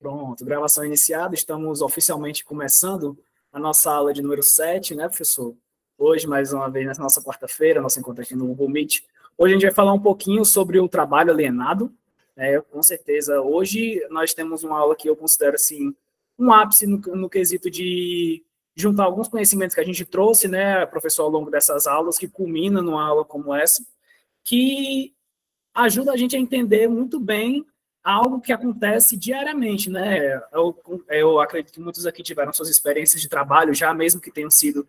Pronto, gravação iniciada, estamos oficialmente começando a nossa aula de número 7, né, professor? Hoje, mais uma vez, nessa nossa quarta-feira, nosso encontro aqui no Google Meet. Hoje a gente vai falar um pouquinho sobre o trabalho alienado. Com certeza, hoje nós temos uma aula que eu considero, assim, um ápice no quesito de juntar alguns conhecimentos que a gente trouxe, né, professor, ao longo dessas aulas, que culmina numa aula como essa, que ajuda a gente a entender muito bem algo que acontece diariamente, né? Eu acredito que muitos aqui tiveram suas experiências de trabalho já, mesmo que tenham sido,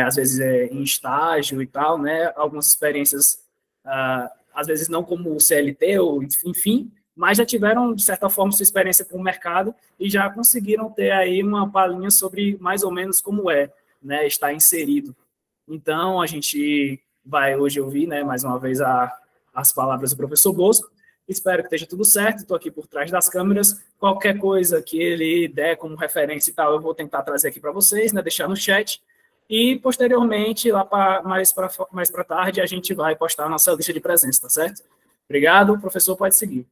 às vezes, em estágio e tal, né? Algumas experiências, às vezes não como o CLT, ou enfim, mas já tiveram, de certa forma, sua experiência com o mercado e já conseguiram ter aí uma palhinha sobre mais ou menos como é, né, estar inserido. Então, a gente vai hoje ouvir, né, mais uma vez, as palavras do professor Bosco. Espero que esteja tudo certo, estou aqui por trás das câmeras. Qualquer coisa que ele der como referência e tal, eu vou tentar trazer aqui para vocês, né, deixar no chat. E, posteriormente, lá mais para tarde, a gente vai postar a nossa lista de presença, tá certo? Obrigado, o professor pode seguir.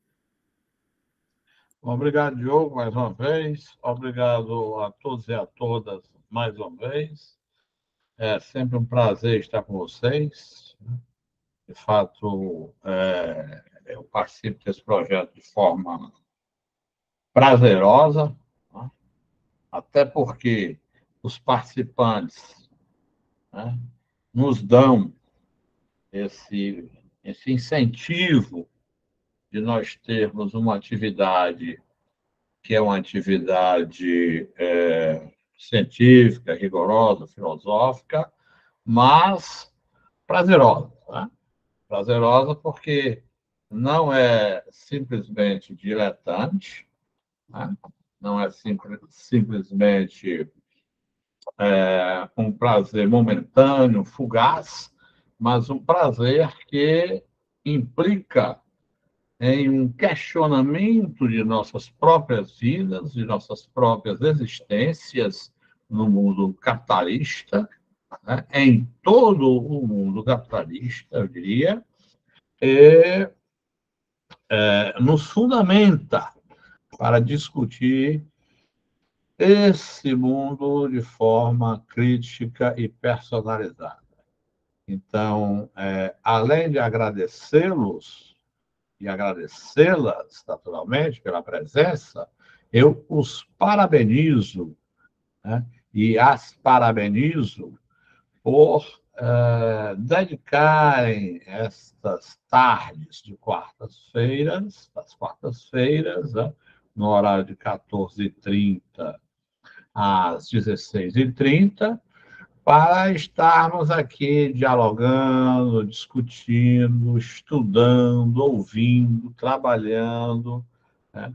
Obrigado, Diogo, mais uma vez. Obrigado a todos e a todas mais uma vez. É sempre um prazer estar com vocês. De fato, eu participo desse projeto de forma prazerosa, né? Até porque os participantes, né, nos dão esse incentivo de nós termos uma atividade que é uma atividade científica, rigorosa, filosófica, mas prazerosa, né? Prazerosa porque não é simplesmente diletante, né? Não é simplesmente um prazer momentâneo, fugaz, mas um prazer que implica em um questionamento de nossas próprias vidas, de nossas próprias existências no mundo capitalista, né? Em todo o mundo capitalista, eu diria, e nos fundamenta para discutir esse mundo de forma crítica e personalizada. Então, além de agradecê-los e agradecê-las, naturalmente, pela presença, eu os parabenizo, né? E as parabenizo por dedicarem estas tardes de quartas-feiras, né? No horário de 14h30 às 16h30, para estarmos aqui dialogando, discutindo, estudando, ouvindo, trabalhando, né?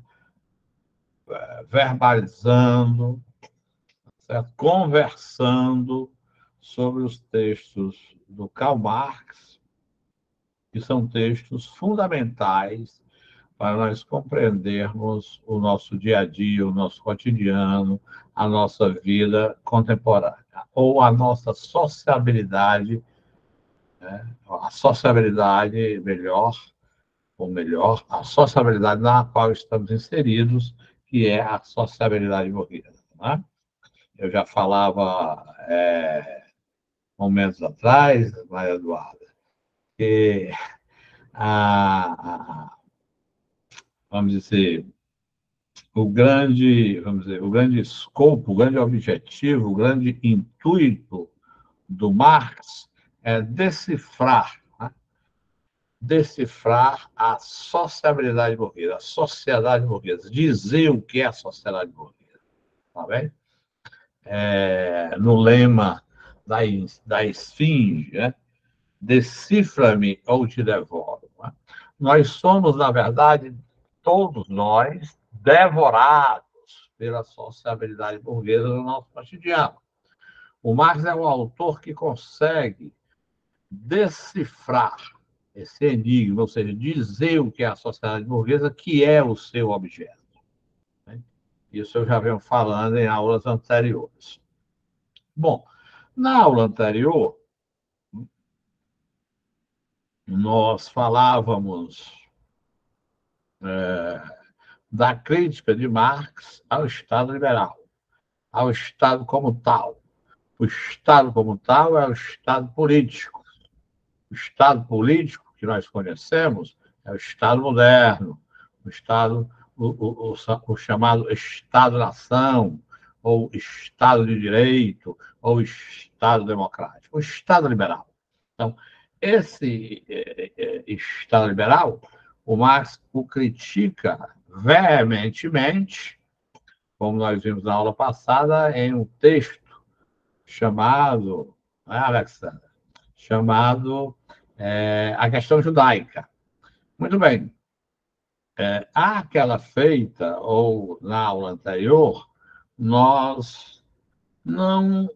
Verbalizando, certo? Conversando sobre os textos do Karl Marx, que são textos fundamentais para nós compreendermos o nosso dia a dia, o nosso cotidiano, a nossa vida contemporânea, ou a nossa sociabilidade, né? A sociabilidade melhor, a sociabilidade na qual estamos inseridos, que é a sociabilidade burguesa, né? Eu já falava momentos atrás, Maria Eduarda, que vamos dizer, o grande escopo, o grande objetivo, o grande intuito do Marx é decifrar, né? Decifrar a sociabilidade burguesa, a sociedade burguesa, dizer o que é a sociedade burguesa, tá bem? No lema da esfinge, né? Decifra-me ou te devoro, né? Nós somos, na verdade, todos nós, devorados pela sociabilidade burguesa no nosso cotidiano. O Marx é um autor que consegue decifrar esse enigma, ou seja, dizer o que é a sociedade burguesa, que é o seu objeto, né? Isso eu já venho falando em aulas anteriores. Bom, na aula anterior, nós falávamos da crítica de Marx ao Estado liberal, ao Estado como tal. O Estado como tal é o Estado político. O Estado político que nós conhecemos é o Estado moderno, o Estado, o chamado Estado-nação, ou Estado de Direito, ou Estado democrático, o Estado liberal. Então, esse Estado liberal, o Marx o critica veementemente, como nós vimos na aula passada, em um texto chamado, né, Alexandre? Chamado A Questão Judaica. Muito bem. Aquela feita, ou na aula anterior, nós não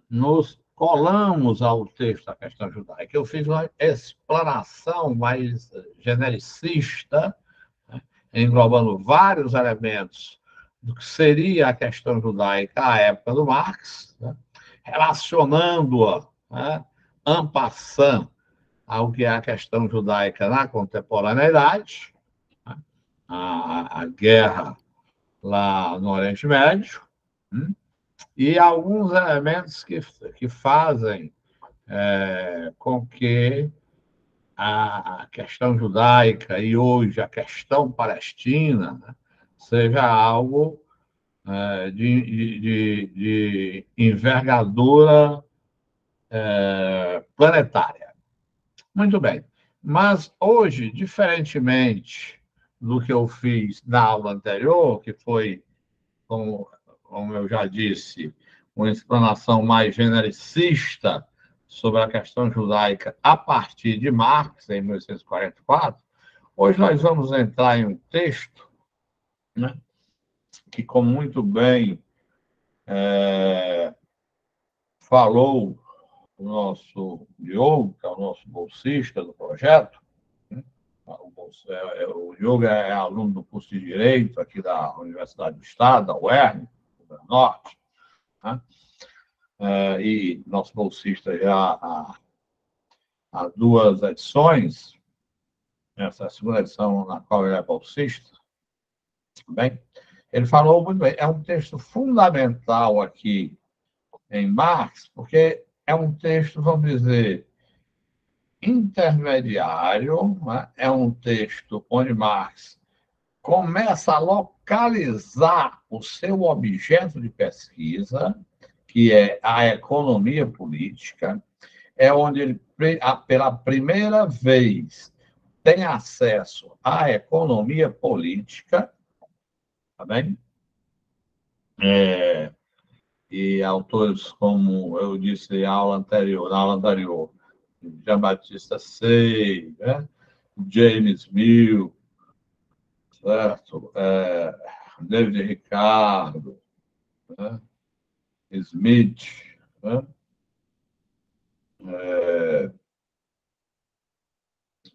nos colamos ao texto da questão judaica. Eu fiz uma explanação mais genericista, né, englobando vários elementos do que seria a questão judaica à época do Marx, né, relacionando-a, né, en passant, ao que é a questão judaica na contemporaneidade, né, a guerra lá no Oriente Médio, e alguns elementos que fazem com que a questão judaica e hoje a questão palestina, né, seja algo de envergadura planetária. Muito bem. Mas hoje, diferentemente do que eu fiz na aula anterior, que foi, como eu já disse, uma explanação mais genericista sobre a questão judaica a partir de Marx, em 1844, hoje nós vamos entrar em um texto, né, que, como muito bem falou o nosso Diogo, que é o nosso bolsista do projeto, né? O Diogo é aluno do curso de Direito aqui da Universidade do Estado, da UERN, do Norte, né? E nosso bolsista já há 2 edições, essa é a segunda edição na qual ele é bolsista, bem, ele falou muito bem, é um texto fundamental aqui em Marx, porque é um texto, vamos dizer, intermediário, né? É um texto onde Marx começa a localizar o seu objeto de pesquisa, que é a economia política, é onde ele, pela primeira vez, tem acesso à economia política, tá bem? E autores como eu disse na aula anterior, Jean-Baptiste Say, né? James Mill, certo? David Ricardo, né? Smith, né?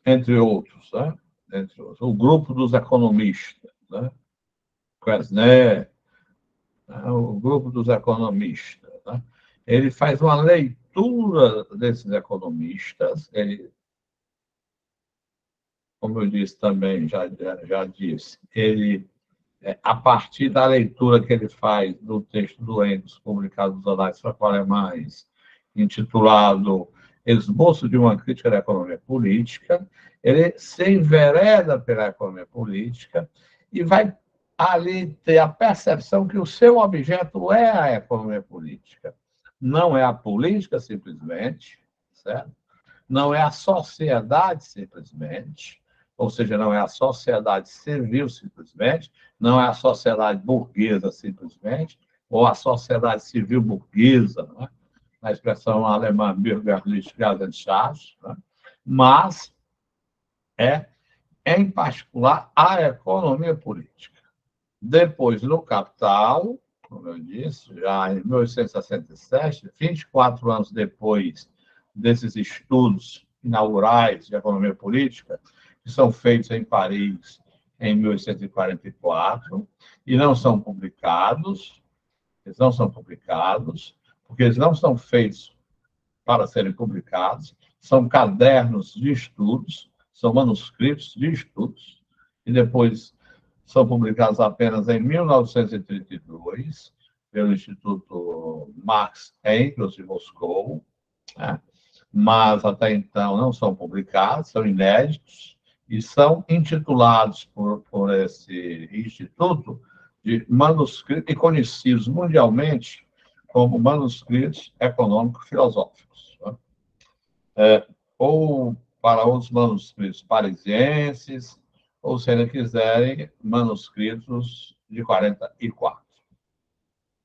Entre outros, né? Entre outros. O grupo dos economistas, né? Quesner, né? O grupo dos economistas, né? Ele faz uma leitura desses economistas, ele, como eu disse também, já disse, ele, a partir da leitura que ele faz do texto do Engels, publicado nos Anais Franco-Alemães, intitulado Esboço de uma Crítica da Economia Política, ele se envereda pela economia política e vai ali ter a percepção que o seu objeto é a economia política. Não é a política, simplesmente, certo? Não é a sociedade, simplesmente, ou seja, não é a sociedade civil, simplesmente, não é a sociedade burguesa, simplesmente, ou a sociedade civil burguesa, né? Na expressão alemã Bürgerliche Gesellschaft, né? Mas é, em particular, a economia política. Depois, no Capital, como eu disse, já em 1867, 24 anos depois desses estudos inaugurais de economia política, que são feitos em Paris em 1844, e não são publicados, eles não são publicados, porque eles não são feitos para serem publicados, são cadernos de estudos, são manuscritos de estudos, e depois são publicados apenas em 1932, pelo Instituto Marx Engels de Moscou, né? Mas até então não são publicados, são inéditos, e são intitulados por esse instituto de manuscritos, e conhecidos mundialmente como manuscritos econômico-filosóficos, né? Ou para outros manuscritos parisienses, ou se eles quiserem, manuscritos de 44.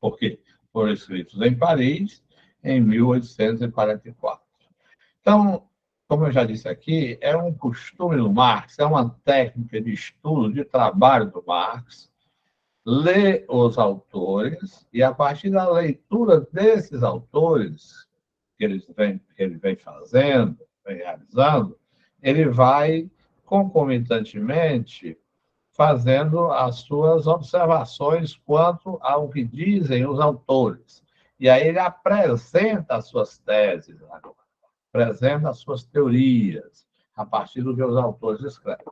Por quê? Foram escritos em Paris em 1844. Então, como eu já disse aqui, é um costume do Marx, é uma técnica de estudo, de trabalho do Marx, ler os autores e, a partir da leitura desses autores que ele vem fazendo, vem realizando, ele vai concomitantemente fazendo as suas observações quanto ao que dizem os autores. E aí ele apresenta as suas teses, apresenta as suas teorias, a partir do que os autores escrevem.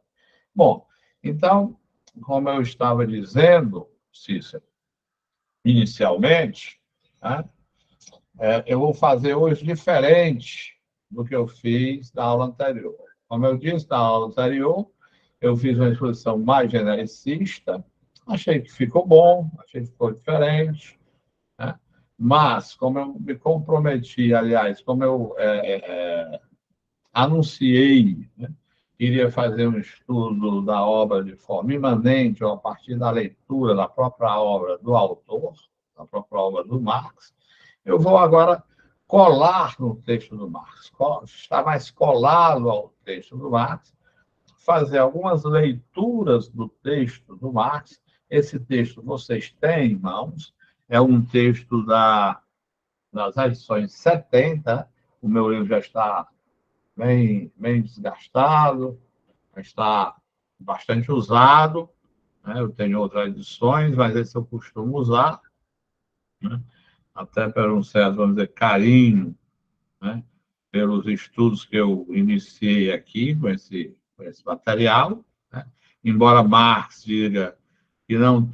Bom, então, como eu estava dizendo, Cícero, inicialmente, né, eu vou fazer hoje diferente do que eu fiz na aula anterior. Como eu disse na aula anterior, eu fiz uma exposição mais genericista, achei que ficou bom, achei que ficou diferente, né? Mas, como eu me comprometi, aliás, como eu anunciei, né, iria fazer um estudo da obra de forma imanente, ou a partir da leitura da própria obra do autor, da própria obra do Marx, eu vou agora colar no texto do Marx, estar mais colado ao texto do Marx, fazer algumas leituras do texto do Marx. Esse texto vocês têm em mãos, é um texto das edições 70, o meu livro já está bem desgastado, já está bastante usado, né? Eu tenho outras edições, mas esse eu costumo usar, né? Até por um certo, vamos dizer, carinho, né? Pelos estudos que eu iniciei aqui com esse material, né? Embora Marx diga que não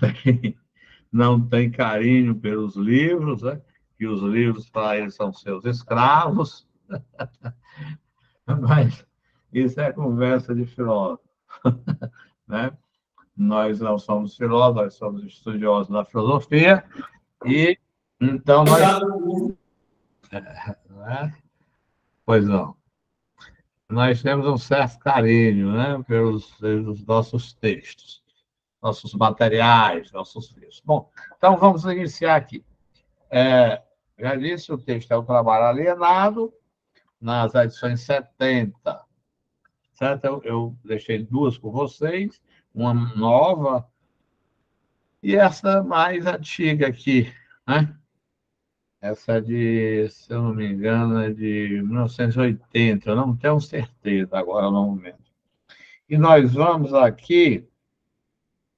tem carinho pelos livros, né? Que os livros para ele são seus escravos, mas isso é conversa de filósofo, né? Nós não somos filósofos, nós somos estudiosos da filosofia, e então nós... Né? Pois não. Nós temos um certo carinho, né, pelos nossos textos, nossos materiais, nossos textos. Bom, então vamos iniciar aqui. Já disse, o texto é o trabalho alienado, nas edições 70, certo? Eu deixei duas com vocês, uma nova e essa mais antiga aqui, né? Essa é de, se eu não me engano, é de 1980, eu não tenho certeza agora no momento. E nós vamos aqui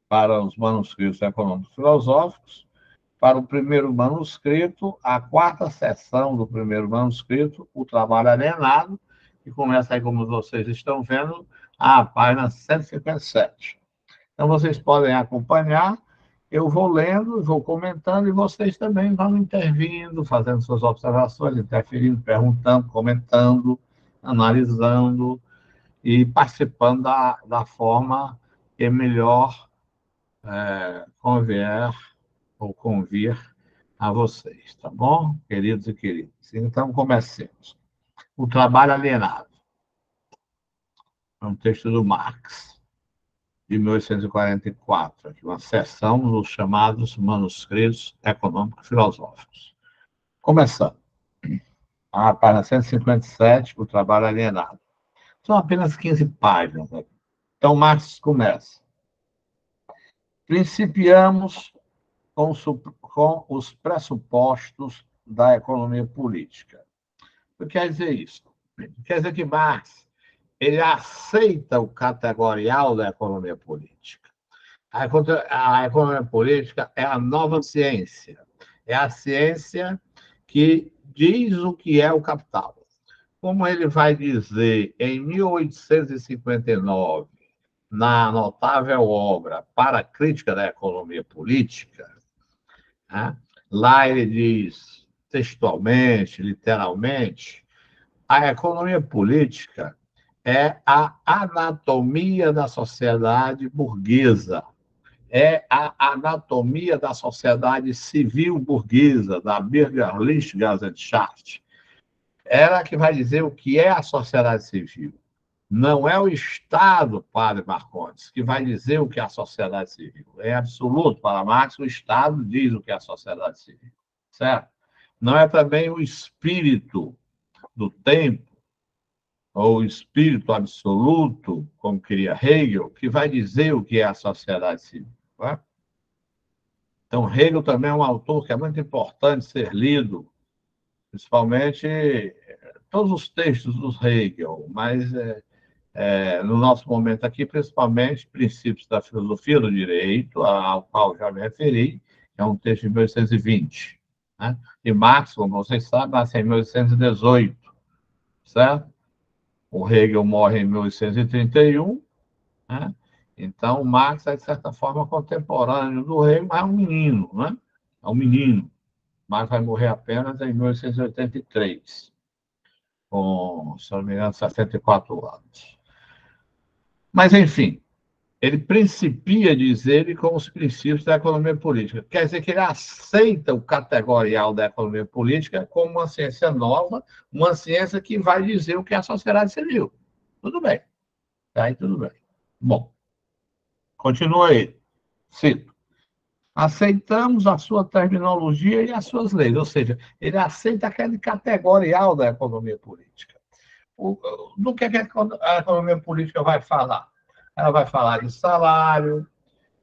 para os manuscritos econômicos filosóficos, para o primeiro manuscrito, a quarta seção do primeiro manuscrito, o trabalho alienado, que começa aí, como vocês estão vendo, a página 157. Então, vocês podem acompanhar, eu vou lendo, vou comentando, e vocês também vão intervindo, fazendo suas observações, interferindo, perguntando, comentando, analisando e participando da forma que melhor convier ou convir a vocês, tá bom, queridos e queridas? Então, comecemos. O trabalho alienado. É um texto do Marx, de 1844, aqui, uma seção dos chamados manuscritos econômico-filosóficos. Começando. A página 157, o trabalho alienado. São apenas 15 páginas. Né? Então, Marx começa. Principiamos com os pressupostos da economia política. O que quer dizer isso? Quer dizer que Marx ele aceita o categorial da economia política. A economia política é a nova ciência. É a ciência que diz o que é o capital. Como ele vai dizer em 1859, na notável obra Para a Crítica da Economia Política, né? Lá ele diz, textualmente, literalmente, a economia política é a anatomia da sociedade burguesa, é a anatomia da sociedade civil burguesa, da Bürgerliche Gesellschaft. Ela que vai dizer o que é a sociedade civil. Não é o Estado, padre Marcondes, que vai dizer o que é a sociedade civil. É absoluto. Para Marx, o Estado diz o que é a sociedade civil. Certo? Não é também o espírito do tempo, ou o espírito absoluto, como queria Hegel, que vai dizer o que é a sociedade civil. Né? Então, Hegel também é um autor que é muito importante ser lido, principalmente todos os textos do Hegel, mas no nosso momento aqui, principalmente princípios da filosofia do direito, ao qual já me referi, que é um texto de 1820. Né? E Marx, como vocês sabem, nasceu em 1818, certo? O Hegel morre em 1831, né? Então, Marx é, de certa forma, contemporâneo do Hegel, mas é um menino, né? É um menino. Marx vai morrer apenas em 1883, com, se não me engano, 64 anos. Mas, enfim, ele principia, diz ele, com os princípios da economia política. Quer dizer que ele aceita o categorial da economia política como uma ciência nova, uma ciência que vai dizer o que é a sociedade civil. Tudo bem. Aí tudo bem. Bom, continua aí. Cito. Aceitamos a sua terminologia e as suas leis, ou seja, ele aceita aquele categorial da economia política. Do que a economia política vai falar? Ela vai falar de salário,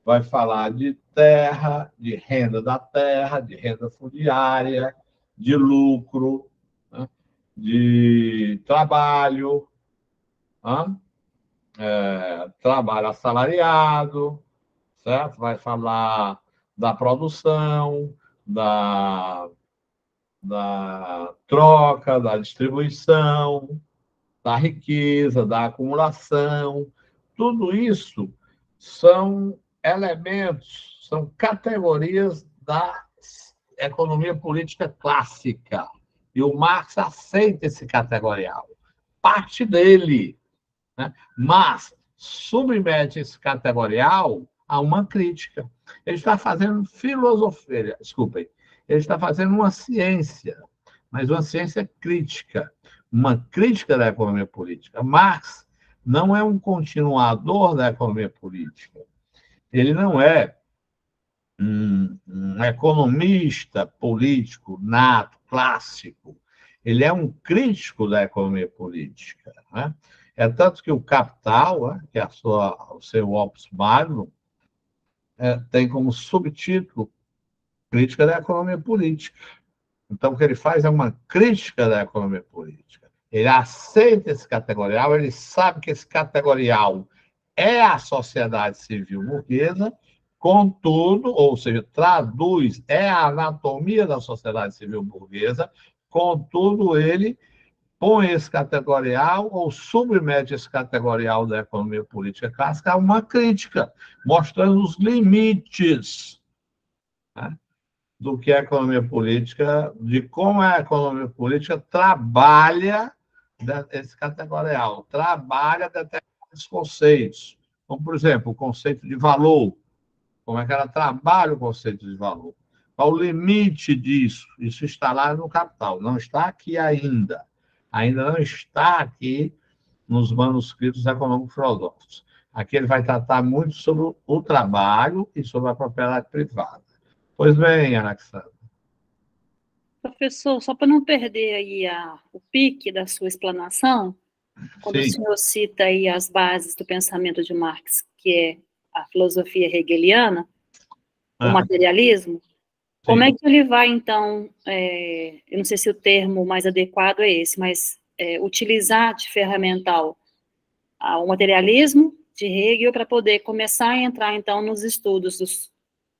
vai falar de terra, de renda da terra, de renda fundiária, de lucro, né? De trabalho, né? Trabalho assalariado, certo? Vai falar da produção, da, da troca, da distribuição, da riqueza, da acumulação. Tudo isso são elementos, são categorias da economia política clássica. E o Marx aceita esse categorial. Parte dele, né? Mas submete esse categorial a uma crítica. Ele está fazendo filosofia, desculpem, ele está fazendo uma ciência, mas uma ciência crítica, uma crítica da economia política. Marx não é um continuador da economia política. Ele não é um economista político nato, clássico. Ele é um crítico da economia política. Né? É tanto que o Capital, né, que é o seu opus magnum, tem como subtítulo Crítica da Economia Política. Então, o que ele faz é uma crítica da economia política. Ele aceita esse categorial, ele sabe que esse categorial é a sociedade civil burguesa, contudo, ou seja, traduz, é a anatomia da sociedade civil burguesa, contudo, ele põe esse categorial ou submete esse categorial da economia política clássica a uma crítica, mostrando os limites, né, do que é a economia política, de como a economia política trabalha esse categorial, trabalha determinados conceitos, como, por exemplo, o conceito de valor, como é que ela trabalha o conceito de valor. Qual o limite disso? Isso está lá no Capital, não está aqui ainda. Ainda não está aqui nos manuscritos econômicos filosóficos. Aqui ele vai tratar muito sobre o trabalho e sobre a propriedade privada. Pois bem, Alexandre. Professor, só para não perder aí o pique da sua explanação, quando o senhor cita aí as bases do pensamento de Marx, que é a filosofia hegeliana, o materialismo, como é que ele vai, então, eu não sei se o termo mais adequado é esse, mas utilizar de ferramental o materialismo de Hegel para poder começar a entrar, então, nos estudos dos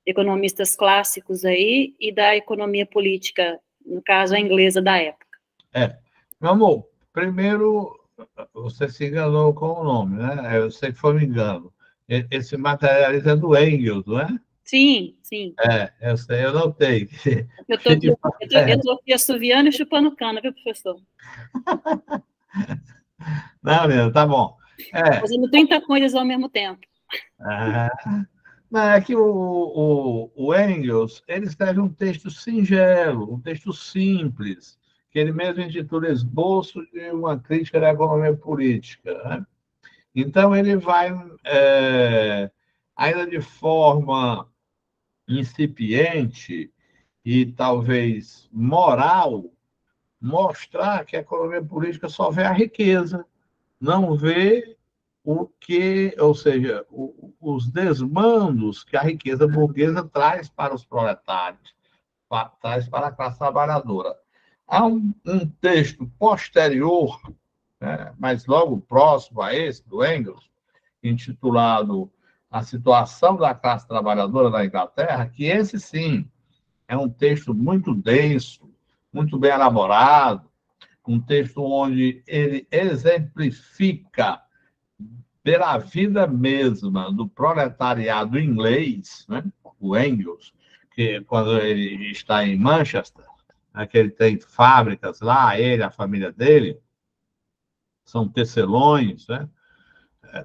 economistas clássicos aí e da economia política, no caso, a inglesa da época? Meu amor, primeiro, você se enganou com o nome, né? Eu sei que foi um engano. Esse materialismo é do Engels, não é? Sim, sim. Eu sei, eu notei. Eu estou aqui assoviando e chupando cana, viu, professor? Não, menina, tá bom. Fazendo 30 coisas ao mesmo tempo. Não, é que o Engels, ele escreve um texto singelo, um texto simples, que ele mesmo intitula Esboço de uma Crítica da Economia Política, né? Então, ele vai, ainda de forma incipiente e talvez moral, mostrar que a economia política só vê a riqueza, não vê o que, ou seja, os desmandos que a riqueza burguesa traz para os proletários, traz para a classe trabalhadora. Há um texto posterior, né, mas logo próximo a esse, do Engels, intitulado A Situação da Classe Trabalhadora na Inglaterra, que esse sim é um texto muito denso, muito bem elaborado, um texto onde ele exemplifica pela vida mesma do proletariado inglês, né? O Engels, que quando ele está em Manchester, né, que ele tem fábricas lá, ele, a família dele, são tecelões, né?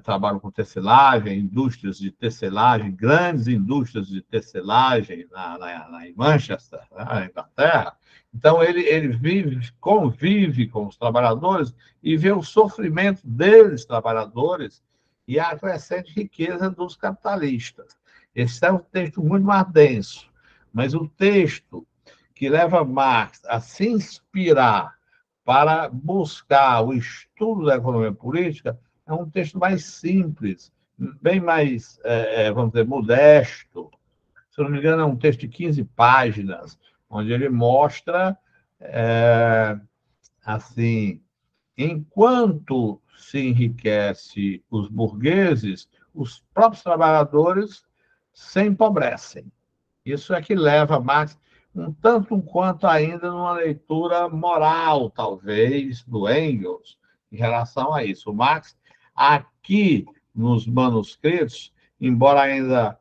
Trabalham com tecelagem, indústrias de tecelagem, grandes indústrias de tecelagem em Manchester, né, na Inglaterra. Então, ele convive com os trabalhadores e vê o sofrimento deles, trabalhadores, e a crescente riqueza dos capitalistas. Esse é um texto muito mais denso, mas o texto que leva Marx a se inspirar para buscar o estudo da economia política é um texto mais simples, bem mais, vamos dizer, modesto. Se não me engano, é um texto de 15 páginas, onde ele mostra, assim, enquanto se enriquece os burgueses, os próprios trabalhadores se empobrecem. Isso é que leva Marx um tanto um quanto ainda numa leitura moral, talvez, do Engels, em relação a isso. O Marx, aqui nos manuscritos, embora ainda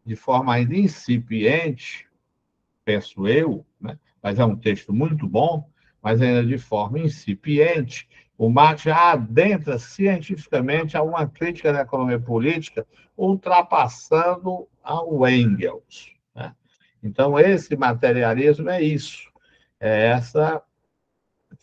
de forma ainda incipiente, penso eu, né? Mas é um texto muito bom, mas ainda de forma incipiente, o Marx já adentra cientificamente a uma crítica da economia política, ultrapassando ao Engels, né? Então, esse materialismo é isso, é essa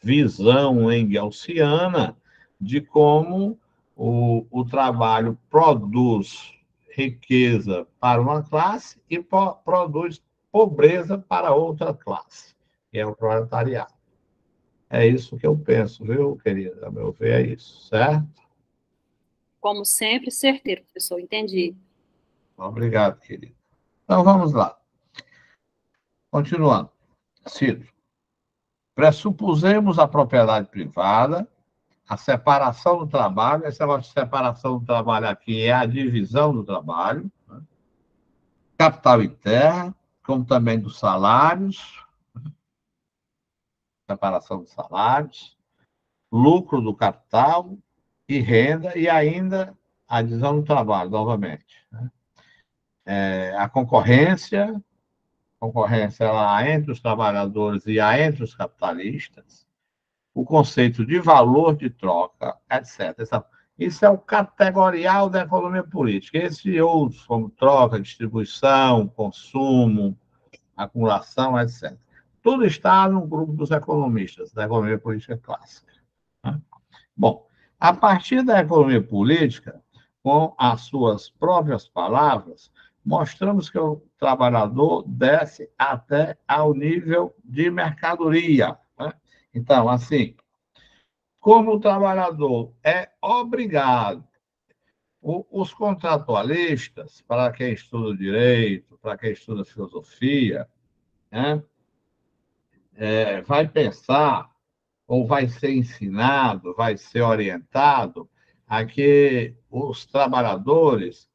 visão engelsiana de como o trabalho produz riqueza para uma classe e produz pobreza para outra classe, que é o proletariado. É isso que eu penso, viu, querida? A meu ver, é isso, certo? Como sempre, certeiro, professor, entendi. Obrigado, querido. Então, vamos lá. Continuando. Cito. Pressupusemos a propriedade privada, a separação do trabalho, essa separação do trabalho aqui é a divisão do trabalho, né? Capital e terra, como também dos salários, separação dos salários, lucro do capital e renda, e ainda a divisão do trabalho, novamente, né? A concorrência lá entre os trabalhadores e a entre os capitalistas, o conceito de valor de troca, etc. Isso é o categorial da economia política. Esses outros, como troca, distribuição, consumo, acumulação, etc. Tudo está no grupo dos economistas, da economia política clássica, né? Bom, a partir da economia política, com as suas próprias palavras, mostramos que o trabalhador desce até ao nível de mercadoria, né? Então, assim, como o trabalhador é obrigado, os contratualistas, para quem estuda direito, para quem estuda filosofia, né, vai pensar, ou vai ser ensinado, vai ser orientado a que os trabalhadores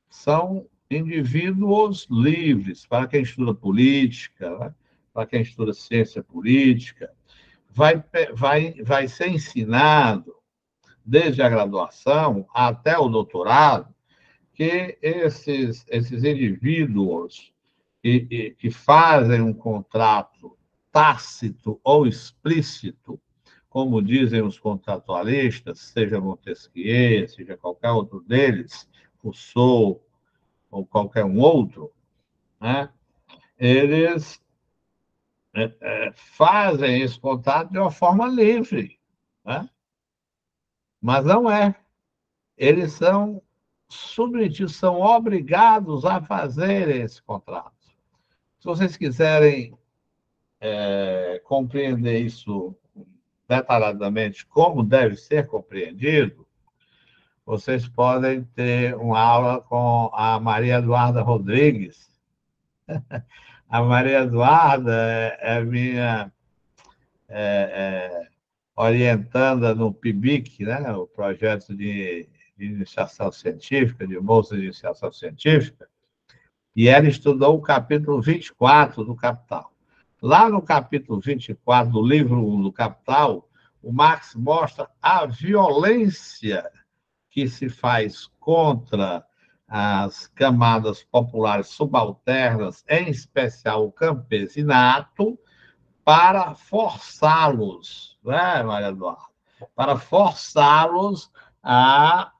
são indivíduos livres, para quem estuda política, né, para quem estuda ciência política, vai ser ensinado, desde a graduação até o doutorado, que esses indivíduos que fazem um contrato tácito ou explícito, como dizem os contratualistas, seja Montesquieu, seja qualquer outro deles, Rousseau ou qualquer um outro, né? Eles fazem esse contrato de uma forma livre, né? Mas não é. Eles são submetidos, são obrigados a fazer esse contrato. Se vocês quiserem compreender isso detalhadamente, como deve ser compreendido, vocês podem ter uma aula com a Maria Eduarda Rodrigues. A Maria Eduarda é minha orientanda no PIBIC, né, o projeto de iniciação científica, de bolsa de iniciação científica, e ela estudou o capítulo 24 do Capital. Lá no capítulo 24 do livro 1 do Capital, o Marx mostra a violência que se faz contra as camadas populares subalternas, em especial o campesinato, para forçá-los, né, Maria Eduarda? Para forçá-los a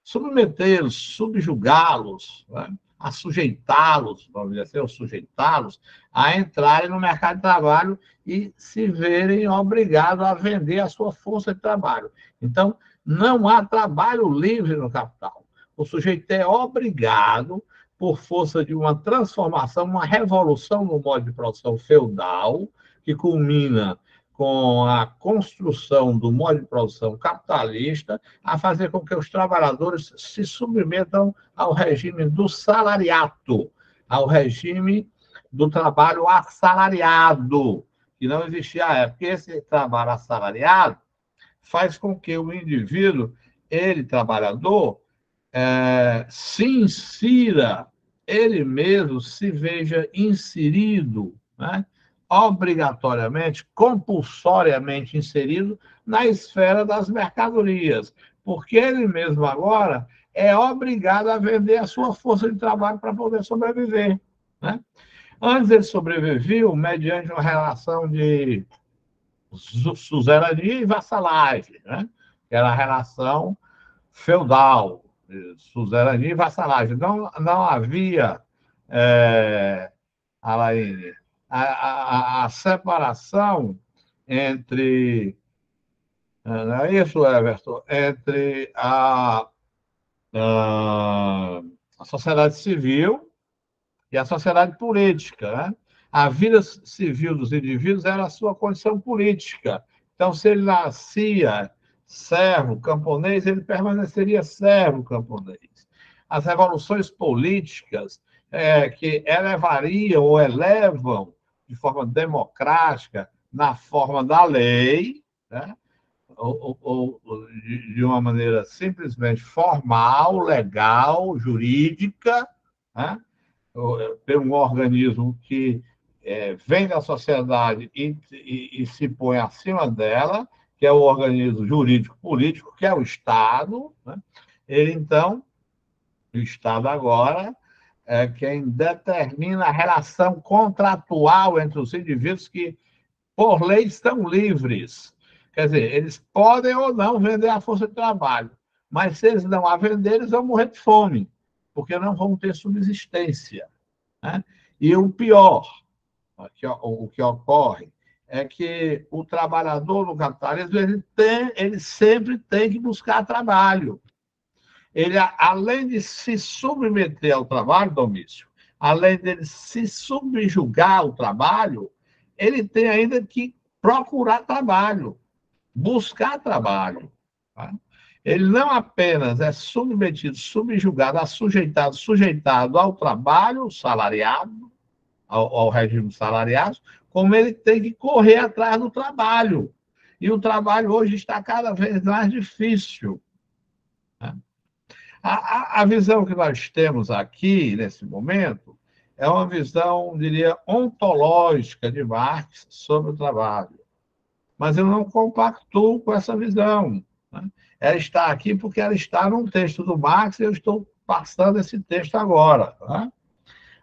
submetê-los, subjugá-los, né? A sujeitá-los, vamos dizer assim, ou sujeitá-los a entrarem no mercado de trabalho e se verem obrigados a vender a sua força de trabalho. Então, não há trabalho livre no capital. O sujeito é obrigado, por força de uma transformação, uma revolução no modo de produção feudal, que culmina com a construção do modo de produção capitalista, a fazer com que os trabalhadores se submetam ao regime do salariato, ao regime do trabalho assalariado, que não existia à época. Esse trabalho assalariado faz com que o indivíduo, ele, trabalhador, se insira, ele mesmo se veja inserido, né? Obrigatoriamente, compulsoriamente inserido na esfera das mercadorias, porque ele mesmo agora é obrigado a vender a sua força de trabalho para poder sobreviver, né? Antes ele sobreviveu mediante uma relação de suzerania e vassalagem, né? Que era a relação feudal, suzerania e vassalagem. Não havia, Alaine, a separação entre, não é isso, Everton? Entre a sociedade civil e a sociedade política, né? A vida civil dos indivíduos era a sua condição política. Então, se ele nascia servo camponês, ele permaneceria servo camponês. As revoluções políticas que elevariam ou elevam de forma democrática, na forma da lei, né? ou de uma maneira simplesmente formal, legal, jurídica, né? Por um organismo que vem da sociedade e se põe acima dela, que é o organismo jurídico-político, que é o Estado, né? Ele, então, o Estado agora é quem determina a relação contratual entre os indivíduos que, por lei, estão livres. Quer dizer, eles podem ou não vender a força de trabalho, mas se eles não a vender, eles vão morrer de fome, porque não vão ter subsistência, né? E o pior, o que ocorre, é que o trabalhador no capitalismo ele sempre tem que buscar trabalho. Ele, além de se submeter ao trabalho, Domício, além de se subjugar ao trabalho, ele tem ainda que procurar trabalho, buscar trabalho. Tá? Ele não apenas é submetido, subjugado, sujeitado ao trabalho salariado, ao regime salariado, como ele tem que correr atrás do trabalho. E o trabalho hoje está cada vez mais difícil. Né? A visão que nós temos aqui, nesse momento, é uma visão, diria, ontológica de Marx sobre o trabalho. Mas eu não compactuo com essa visão. né? Ela está aqui porque ela está num texto do Marx e eu estou passando esse texto agora, né?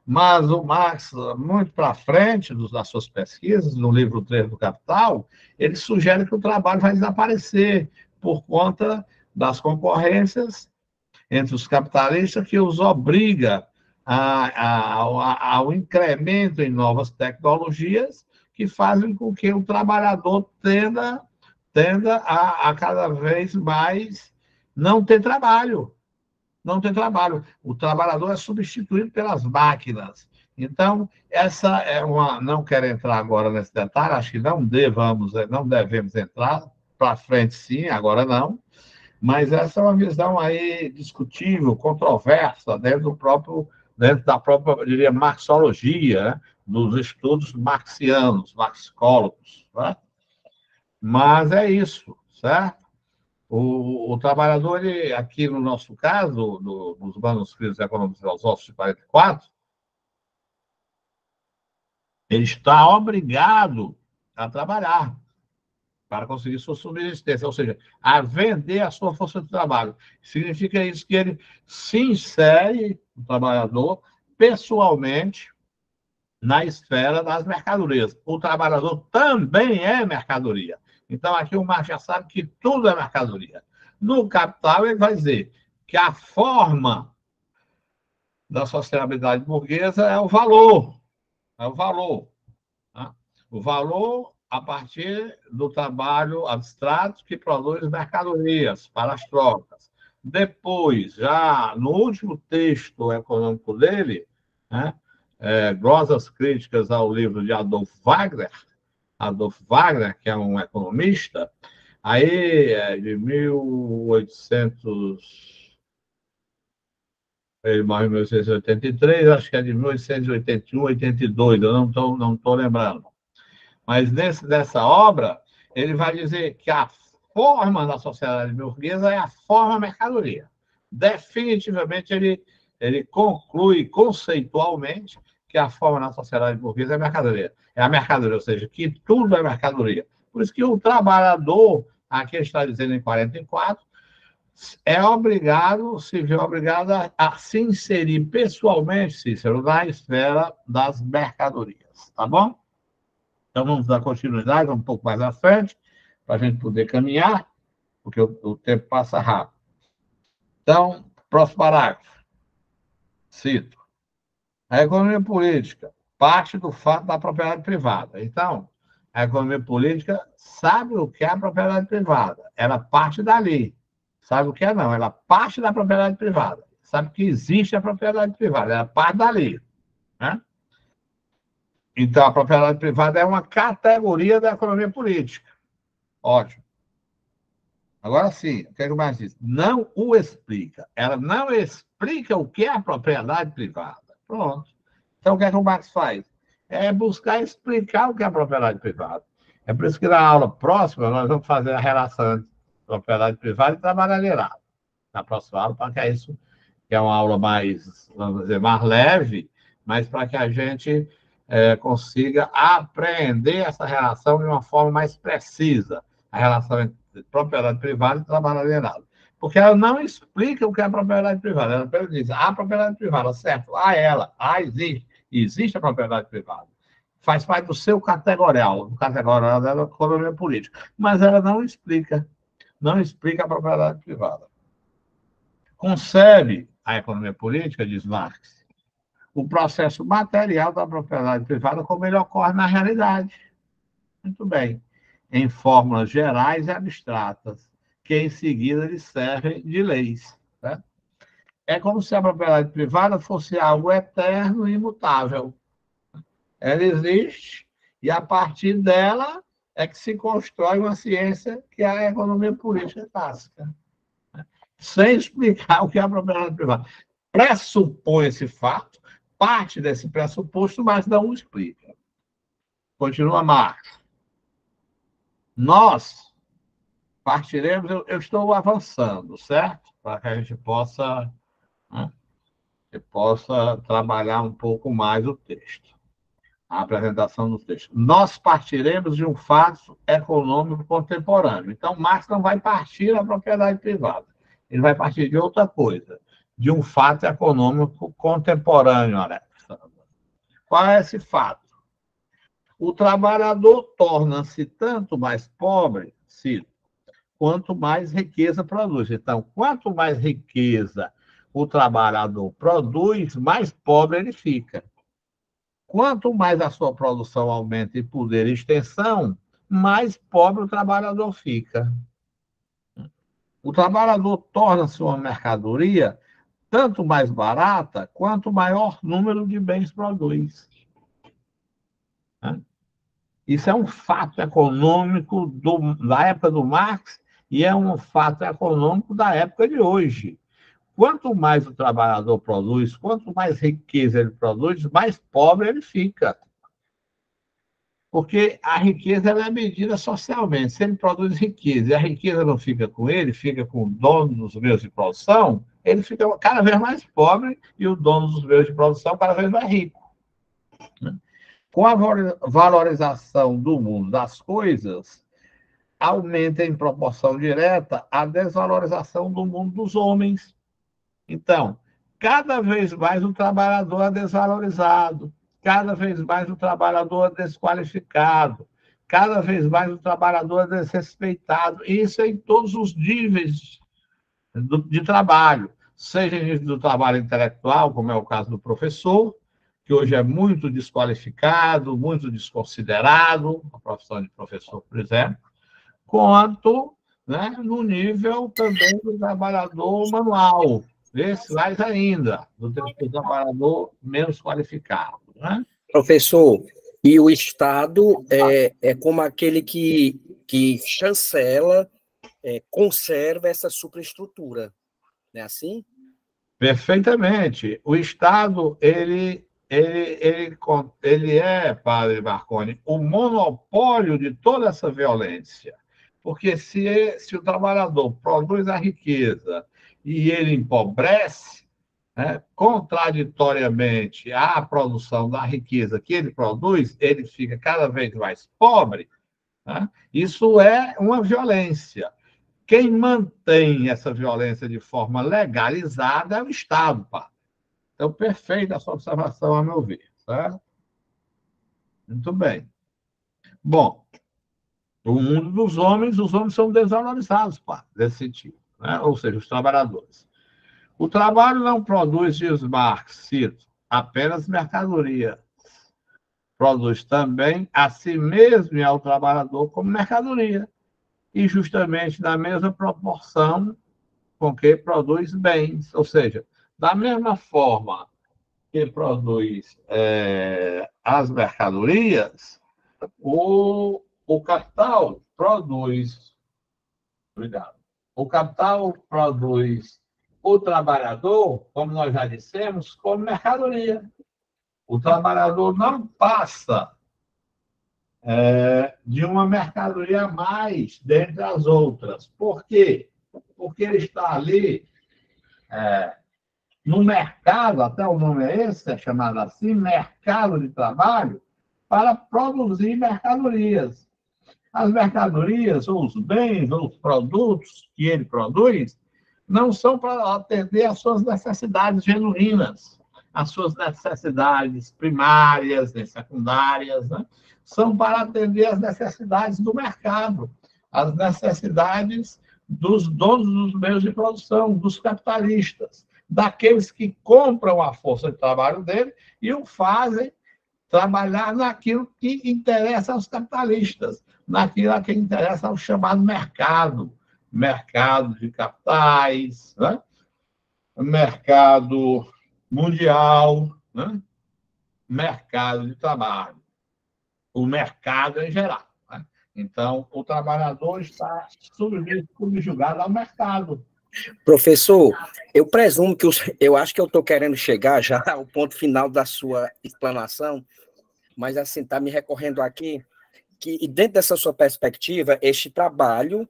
Mas o Marx, muito para frente das suas pesquisas, no livro 3 do Capital, ele sugere que o trabalho vai desaparecer por conta das concorrências entre os capitalistas que os obriga ao incremento em novas tecnologias que fazem com que o trabalhador tenda a cada vez mais não ter trabalho. Não tem trabalho. O trabalhador é substituído pelas máquinas. Então, essa é uma. Não quero entrar agora nesse detalhe, acho que não devemos entrar para frente, sim, agora não. Mas essa é uma visão aí discutível, controversa, dentro da própria, eu diria, marxologia, né? Dos estudos marxianos, marxicólogos. Né? Mas é isso, certo? O trabalhador, ele, aqui no nosso caso, nos manuscritos econômicos filosóficos de 44, ele está obrigado a trabalhar para conseguir sua subsistência, ou seja, a vender a sua força de trabalho. Significa isso que ele se insere, o trabalhador, pessoalmente, na esfera das mercadorias. O trabalhador também é mercadoria. Então, aqui o Marx já sabe que tudo é mercadoria. No Capital, ele vai dizer que a forma da sociabilidade burguesa é o valor. É o valor. Tá? O valor a partir do trabalho abstrato que produz mercadorias para as trocas. Depois, já no último texto econômico dele, né, glosas críticas ao livro de Adolf Wagner, que é um economista, aí de 1800, ele morre em 1883, acho que é de 1881, 82, eu não estou lembrando. Mas nessa obra, ele vai dizer que a forma da sociedade burguesa é a forma mercadoria. Definitivamente, ele conclui conceitualmente que a forma na sociedade burguesa é a mercadoria. É a mercadoria, ou seja, que tudo é mercadoria. Por isso que o trabalhador, aqui está dizendo em 44, se vê obrigado a se inserir pessoalmente, Cícero, na esfera das mercadorias. Tá bom? Então, vamos dar continuidade um pouco mais à frente, para a gente poder caminhar, porque o tempo passa rápido. Então, próximo parágrafo. Cito. A economia política parte do fato da propriedade privada. Então, a economia política sabe o que é a propriedade privada. Ela parte dali. Sabe o que é, não. Ela parte da propriedade privada. Sabe que existe a propriedade privada. Ela parte dali. Né? Então, a propriedade privada é uma categoria da economia política. Ótimo. Agora sim, o que é que o Marx diz? Não o explica. Ela não explica o que é a propriedade privada. Pronto. Então, o que é que o Marx faz? É buscar explicar o que é a propriedade privada. É por isso que na aula próxima nós vamos fazer a relação entre propriedade privada e trabalho alienado. Na próxima aula, para que é isso, que é uma aula mais, vamos dizer, mais leve, mas para que a gente consiga apreender essa relação de uma forma mais precisa. A relação entre propriedade privada e trabalho alienado. Porque ela não explica o que é a propriedade privada. Ela apenas diz, a propriedade privada, certo? Existe a propriedade privada. Faz parte do seu categorial, do categorial da economia política. Mas ela não explica a propriedade privada. Concebe a economia política, diz Marx, o processo material da propriedade privada como ele ocorre na realidade. Muito bem. Em fórmulas gerais e abstratas, que em seguida lhe servem de leis. Né? É como se a propriedade privada fosse algo eterno e imutável. Ela existe e, a partir dela, é que se constrói uma ciência que é a economia política clássica. Sem explicar o que é a propriedade privada. Pressupõe esse fato, parte desse pressuposto, mas não o explica. Continua Marx. Nós partiremos, eu estou avançando, certo? Para que a gente possa, né, trabalhar um pouco mais o texto. A apresentação do texto. Nós partiremos de um fato econômico contemporâneo. Então, Marx não vai partir da propriedade privada. Ele vai partir de outra coisa, de um fato econômico contemporâneo, Alexandre. Qual é esse fato? O trabalhador torna-se tanto mais pobre, Ciro, quanto mais riqueza produz. Então, quanto mais riqueza o trabalhador produz, mais pobre ele fica. Quanto mais a sua produção aumenta em poder e extensão, mais pobre o trabalhador fica. O trabalhador torna-se uma mercadoria tanto mais barata quanto maior número de bens produz. Isso é um fato econômico da época do Marx e é um fato econômico da época de hoje. Quanto mais o trabalhador produz, quanto mais riqueza ele produz, mais pobre ele fica. Porque a riqueza ela é medida socialmente. Se ele produz riqueza e a riqueza não fica com ele, fica com o dono dos meios de produção, ele fica cada vez mais pobre e o dono dos meios de produção cada vez mais rico. Com a valorização do mundo das coisas, aumenta em proporção direta a desvalorização do mundo dos homens. Então, cada vez mais o trabalhador é desvalorizado, cada vez mais o trabalhador é desqualificado, cada vez mais o trabalhador é desrespeitado. Isso é em todos os níveis de trabalho, seja em nível do trabalho intelectual, como é o caso do professor, que hoje é muito desqualificado, muito desconsiderado, a profissão de professor, por exemplo, quanto, né, no nível também do trabalhador manual, esse mais ainda, do trabalhador menos qualificado. Né? Professor, e o Estado é como aquele que chancela, conserva essa superestrutura, não é assim? Perfeitamente. O Estado, ele é, padre Marconi, o monopólio de toda essa violência. Porque se o trabalhador produz a riqueza e ele empobrece, né, contraditoriamente à produção da riqueza que ele produz, ele fica cada vez mais pobre. Né? Isso é uma violência. Quem mantém essa violência de forma legalizada é o Estado, pá. Então, perfeita a sua observação, a meu ver. Certo? Muito bem. Bom, o mundo dos homens, os homens são desvalorizados, pá, nesse sentido. Né? Ou seja, os trabalhadores. O trabalho não produz, diz Marx, cito, apenas mercadoria. Produz também a si mesmo e ao trabalhador como mercadoria. E justamente na mesma proporção com que produz bens. Ou seja, da mesma forma que produz as mercadorias, o capital produz. Obrigado. O capital produz o trabalhador, como nós já dissemos, como mercadoria. O trabalhador não passa de uma mercadoria a mais dentre as outras. Por quê? Porque ele está ali no mercado, até o nome é esse, é chamado assim, mercado de trabalho, para produzir mercadorias. As mercadorias, ou os bens, ou os produtos que ele produz, não são para atender às suas necessidades genuínas, às suas necessidades primárias e secundárias, né? São para atender às necessidades do mercado, às necessidades dos donos dos meios de produção, dos capitalistas, daqueles que compram a força de trabalho dele e o fazem trabalhar naquilo que interessa aos capitalistas, naquilo que interessa ao chamado mercado de capitais, né? Mercado mundial, né? Mercado de trabalho, o mercado em geral. Né? Então, o trabalhador está subjugado ao mercado. Professor, eu presumo que eu acho que eu estou querendo chegar já ao ponto final da sua explanação, mas assim, está me recorrendo aqui que, dentro dessa sua perspectiva, este trabalho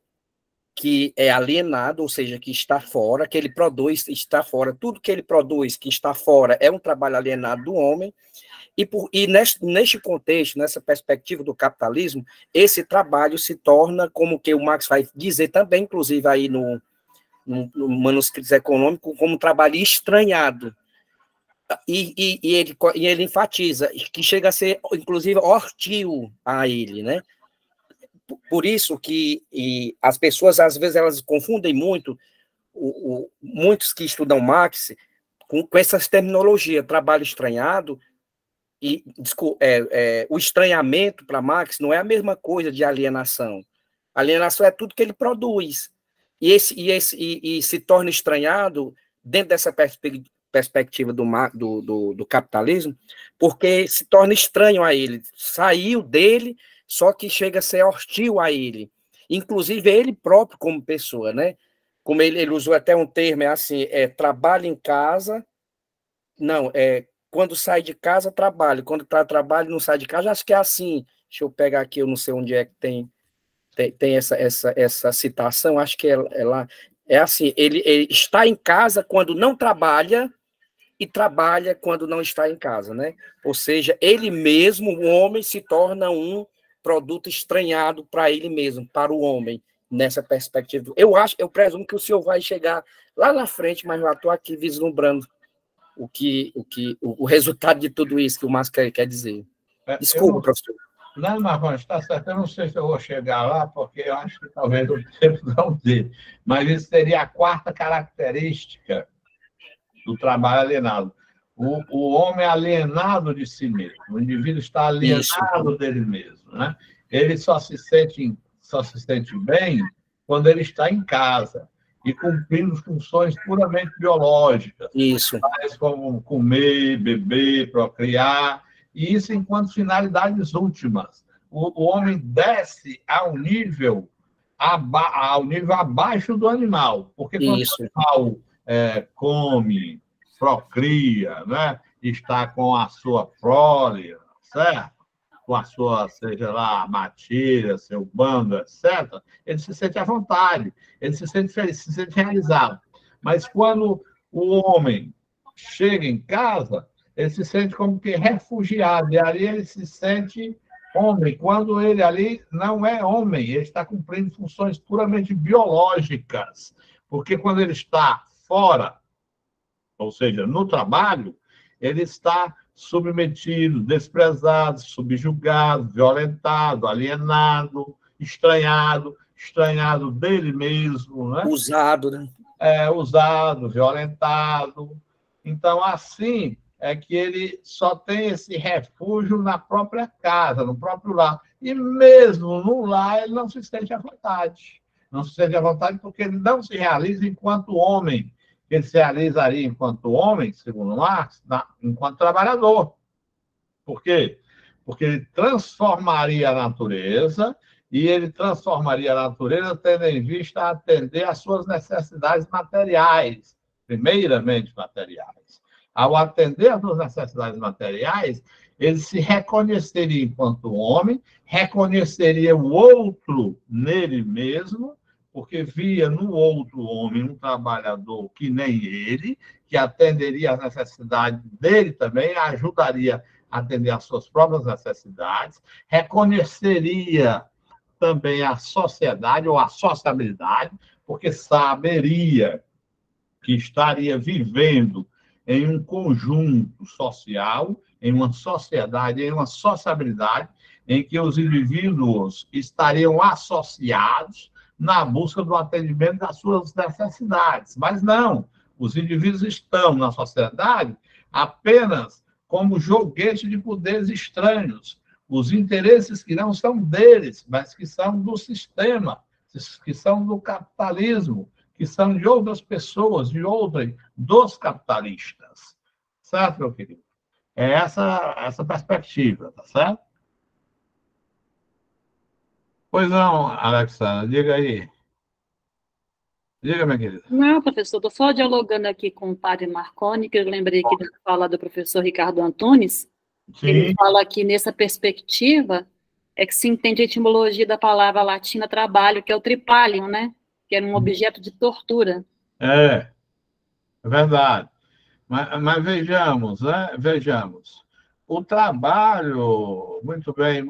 que é alienado, ou seja, que está fora, que ele produz, está fora, tudo que ele produz que está fora é um trabalho alienado do homem, E neste contexto, nessa perspectiva do capitalismo, esse trabalho se torna, como que o Marx vai dizer também, inclusive aí no Manuscritos Econômicos, como um trabalho estranhado. E ele enfatiza que chega a ser, inclusive, hostil a ele, né? Por isso que as pessoas, às vezes, elas confundem muito, muitos que estudam Marx, com essas terminologias, trabalho estranhado, o estranhamento para Marx não é a mesma coisa de alienação. Alienação é tudo que ele produz. E se torna estranhado dentro dessa perspectiva do capitalismo, porque se torna estranho a ele. Saiu dele, só que chega a ser hostil a ele. Inclusive ele próprio como pessoa, né? Como ele usou até um termo, trabalho em casa, não, quando sai de casa, trabalho. Quando trabalho, não sai de casa. Acho que é assim. Deixa eu pegar aqui, eu não sei onde é que tem essa citação. Acho que é lá. É assim, ele está em casa quando não trabalha e trabalha quando não está em casa, né? Ou seja, ele mesmo, o homem, se torna um produto estranhado para ele mesmo, para o homem, nessa perspectiva. Eu presumo que o senhor vai chegar lá na frente, mas eu estou aqui vislumbrando o resultado de tudo isso que o Márcio quer dizer. Desculpa, professor. Não, Marcos, está certo. Eu não sei se eu vou chegar lá, porque eu acho que talvez o tempo não dê. Mas isso seria a quarta característica do trabalho alienado. O homem alienado de si mesmo. O indivíduo está alienado dele mesmo, né? Ele só se sente bem quando ele está em casa e cumprindo funções puramente biológicas. Isso. Tais como comer, beber, procriar, e isso enquanto finalidades últimas. O homem desce ao nível abaixo do animal, porque quando o animal come, procria, né? Está com a sua prole, certo? Com a sua, seja lá, matilha, seu bando, etc., ele se sente à vontade, ele se sente feliz, se sente realizado. Mas quando o homem chega em casa, ele se sente como que refugiado, e ali ele se sente homem, quando ele ali não é homem, ele está cumprindo funções puramente biológicas, porque quando ele está fora, ou seja, no trabalho, ele está submetido, desprezado, subjugado, violentado, alienado, estranhado dele mesmo, né? Usado, né? Usado, violentado. Então, assim é que ele só tem esse refúgio na própria casa, no próprio lar. E mesmo no lar, ele não se sente à vontade. Não se sente à vontade porque ele não se realiza enquanto homem. Ele se realizaria enquanto homem, segundo Marx, enquanto trabalhador. Por quê? Porque ele transformaria a natureza, e ele transformaria a natureza tendo em vista atender às suas necessidades materiais, primeiramente materiais. Ao atender às suas necessidades materiais, ele se reconheceria enquanto homem, reconheceria o outro nele mesmo, porque via no outro homem um trabalhador que nem ele, que atenderia às necessidades dele também, ajudaria a atender às suas próprias necessidades, reconheceria também a sociedade ou a sociabilidade, porque saberia que estaria vivendo em um conjunto social, em uma sociedade, em uma sociabilidade, em que os indivíduos estariam associados na busca do atendimento das suas necessidades. Mas não, os indivíduos estão na sociedade apenas como joguete de poderes estranhos, os interesses que não são deles, mas que são do sistema, que são do capitalismo, que são de outras pessoas, dos capitalistas. Certo, meu querido? É essa perspectiva, tá certo? Pois não, Alexandra, diga aí. Diga, minha querida. Não, professor, estou só dialogando aqui com o padre Marconi, que eu lembrei aqui da fala do professor Ricardo Antunes. Sim. Ele fala que nessa perspectiva é que se entende a etimologia da palavra latina trabalho, que é o tripalium, né? Que era um objeto de tortura. É verdade. Mas vejamos, né? Vejamos. o trabalho, muito bem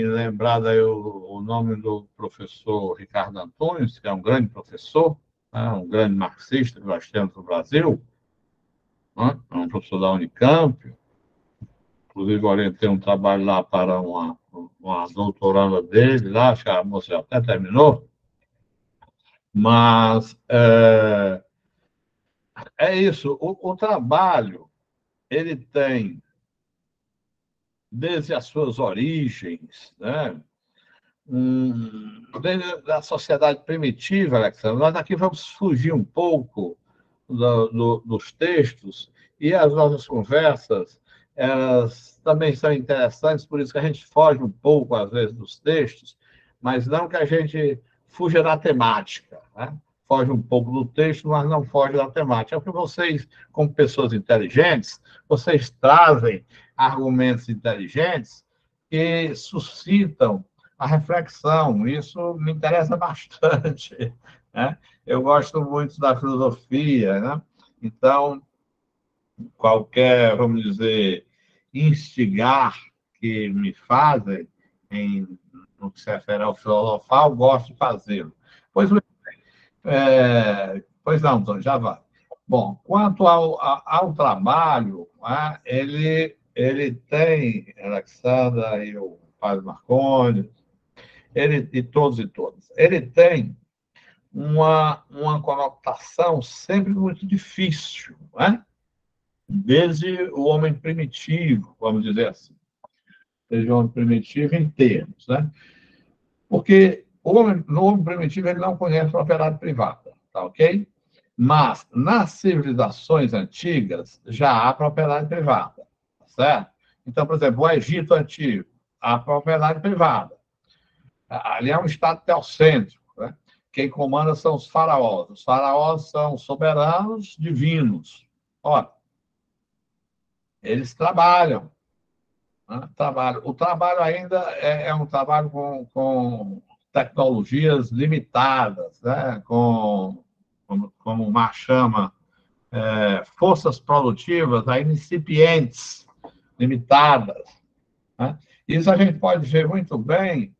lembrado aí o nome do professor Ricardo Antunes, que é um grande professor, né, um grande marxista que nós temos no Brasil, né, é um professor da Unicamp, inclusive orientei um trabalho lá para uma doutoranda dele, lá, acho que a moça já até terminou, mas é isso, o trabalho, ele tem, desde as suas origens, né, desde a sociedade primitiva, Alexandre, nós aqui vamos fugir um pouco dos textos, e as nossas conversas, elas também são interessantes, por isso que a gente foge um pouco, às vezes, dos textos, mas não que a gente fuja da temática, né? Foge um pouco do texto, mas não foge da temática. É porque vocês, como pessoas inteligentes, vocês trazem argumentos inteligentes que suscitam a reflexão. Isso me interessa bastante, né? Eu gosto muito da filosofia, né? Então, qualquer, vamos dizer, instigar que me fazem no que se refere ao filosofal, gosto de fazê-lo. Pois não, Antônio, já vai. Bom, quanto ao trabalho, né, ele tem, Alexandra e o Padre Marcondes, e todos e todas, ele tem uma conotação sempre muito difícil, né? Desde o homem primitivo, vamos dizer assim. Desde o homem primitivo em termos, né? Porque no homem primitivo ele não conhece propriedade privada, tá ok? Mas nas civilizações antigas já há propriedade privada, tá certo? Então, por exemplo, o Egito antigo, há propriedade privada. Ali é um estado teocêntrico, né? Quem comanda são os faraós. Os faraós são soberanos divinos. Ora, eles trabalham, né? Trabalham. O trabalho ainda é um trabalho com tecnologias limitadas, né? Como o Marx chama, forças produtivas ainda incipientes, limitadas, né? Isso a gente pode ver muito bem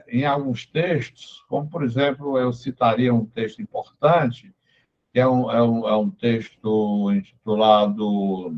em alguns textos, como, por exemplo, eu citaria um texto importante, que é um texto intitulado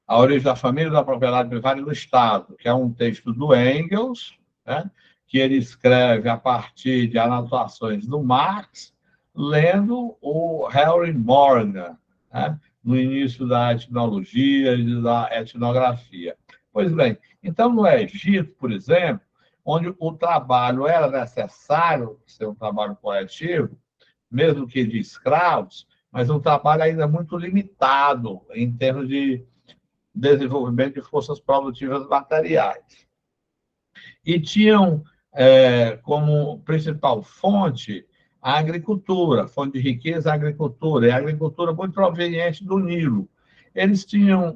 A Origem da Família, da Propriedade Privada e do Estado, que é um texto do Engels, né, que ele escreve a partir de anotações do Marx, lendo o Henry Morgan, né, no início da etnologia e da etnografia. Pois bem, então, no Egito, por exemplo, onde o trabalho era necessário ser um trabalho coletivo, mesmo que de escravos, mas um trabalho ainda muito limitado em termos de desenvolvimento de forças produtivas materiais. E tinham como principal fonte a agricultura, fonte de riqueza a agricultura, e a agricultura muito proveniente do Nilo. Eles tinham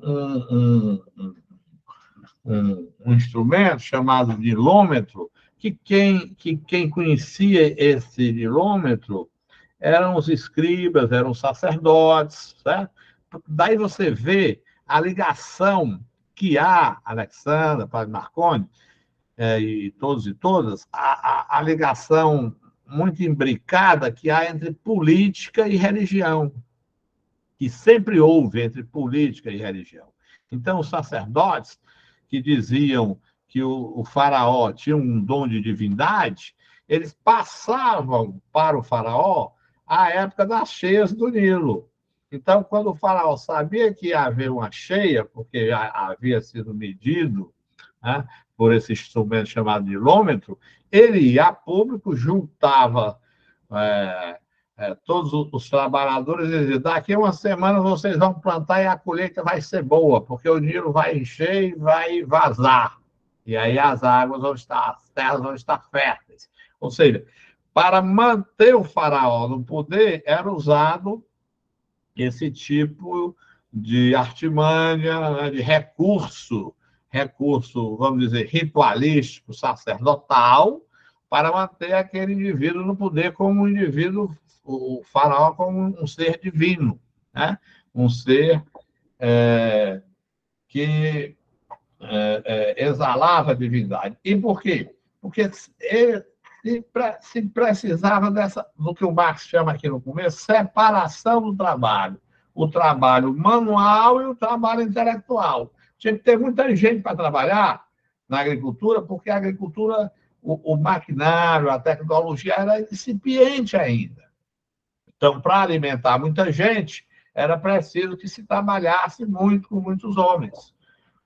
um instrumento chamado nilômetro, que quem conhecia esse nilômetro eram os escribas, eram os sacerdotes, certo? Daí você vê a ligação que há, Alexandra, Padre Marcondes, e todos e todas, a ligação muito imbricada que há entre política e religião, que sempre houve entre política e religião. Então, os sacerdotes que diziam que o faraó tinha um dom de divindade, eles passavam para o faraó a época das cheias do Nilo. Então, quando o faraó sabia que ia haver uma cheia, porque havia sido medido, né, por esse instrumento chamado nilômetro, ele ia a público, juntava todos os trabalhadores e dizia: daqui a uma semana vocês vão plantar e a colheita vai ser boa, porque o Nilo vai encher e vai vazar. E aí as terras vão estar férteis. Ou seja, para manter o faraó no poder, era usado esse tipo de artimanha, né, de recurso, vamos dizer, ritualístico, sacerdotal, para manter aquele indivíduo no poder como um indivíduo, o faraó como um ser divino, né? Um ser que exalava a divindade. E por quê? Porque se precisava do que o Marx chama aqui no começo, separação do trabalho. O trabalho manual e o trabalho intelectual. Tinha que ter muita gente para trabalhar na agricultura, porque a agricultura, o maquinário, a tecnologia era incipiente ainda. Então, para alimentar muita gente, era preciso que se trabalhasse muito com muitos homens,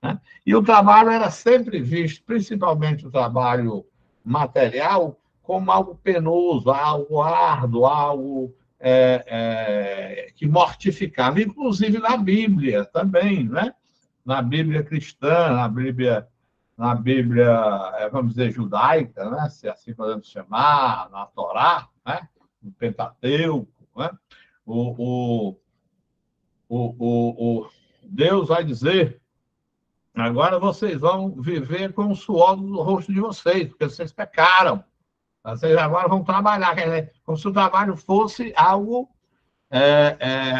né? E o trabalho era sempre visto, principalmente o trabalho material, como algo penoso, algo árduo, algo que mortificava, inclusive na Bíblia também, né? Na Bíblia cristã, na Bíblia, vamos dizer, judaica, né? Se assim podemos chamar, na Torá, né? No Pentateuco, né? O Deus vai dizer: agora vocês vão viver com o suor do rosto de vocês, porque vocês pecaram. Vocês agora vão trabalhar, quer dizer, como se o trabalho fosse algo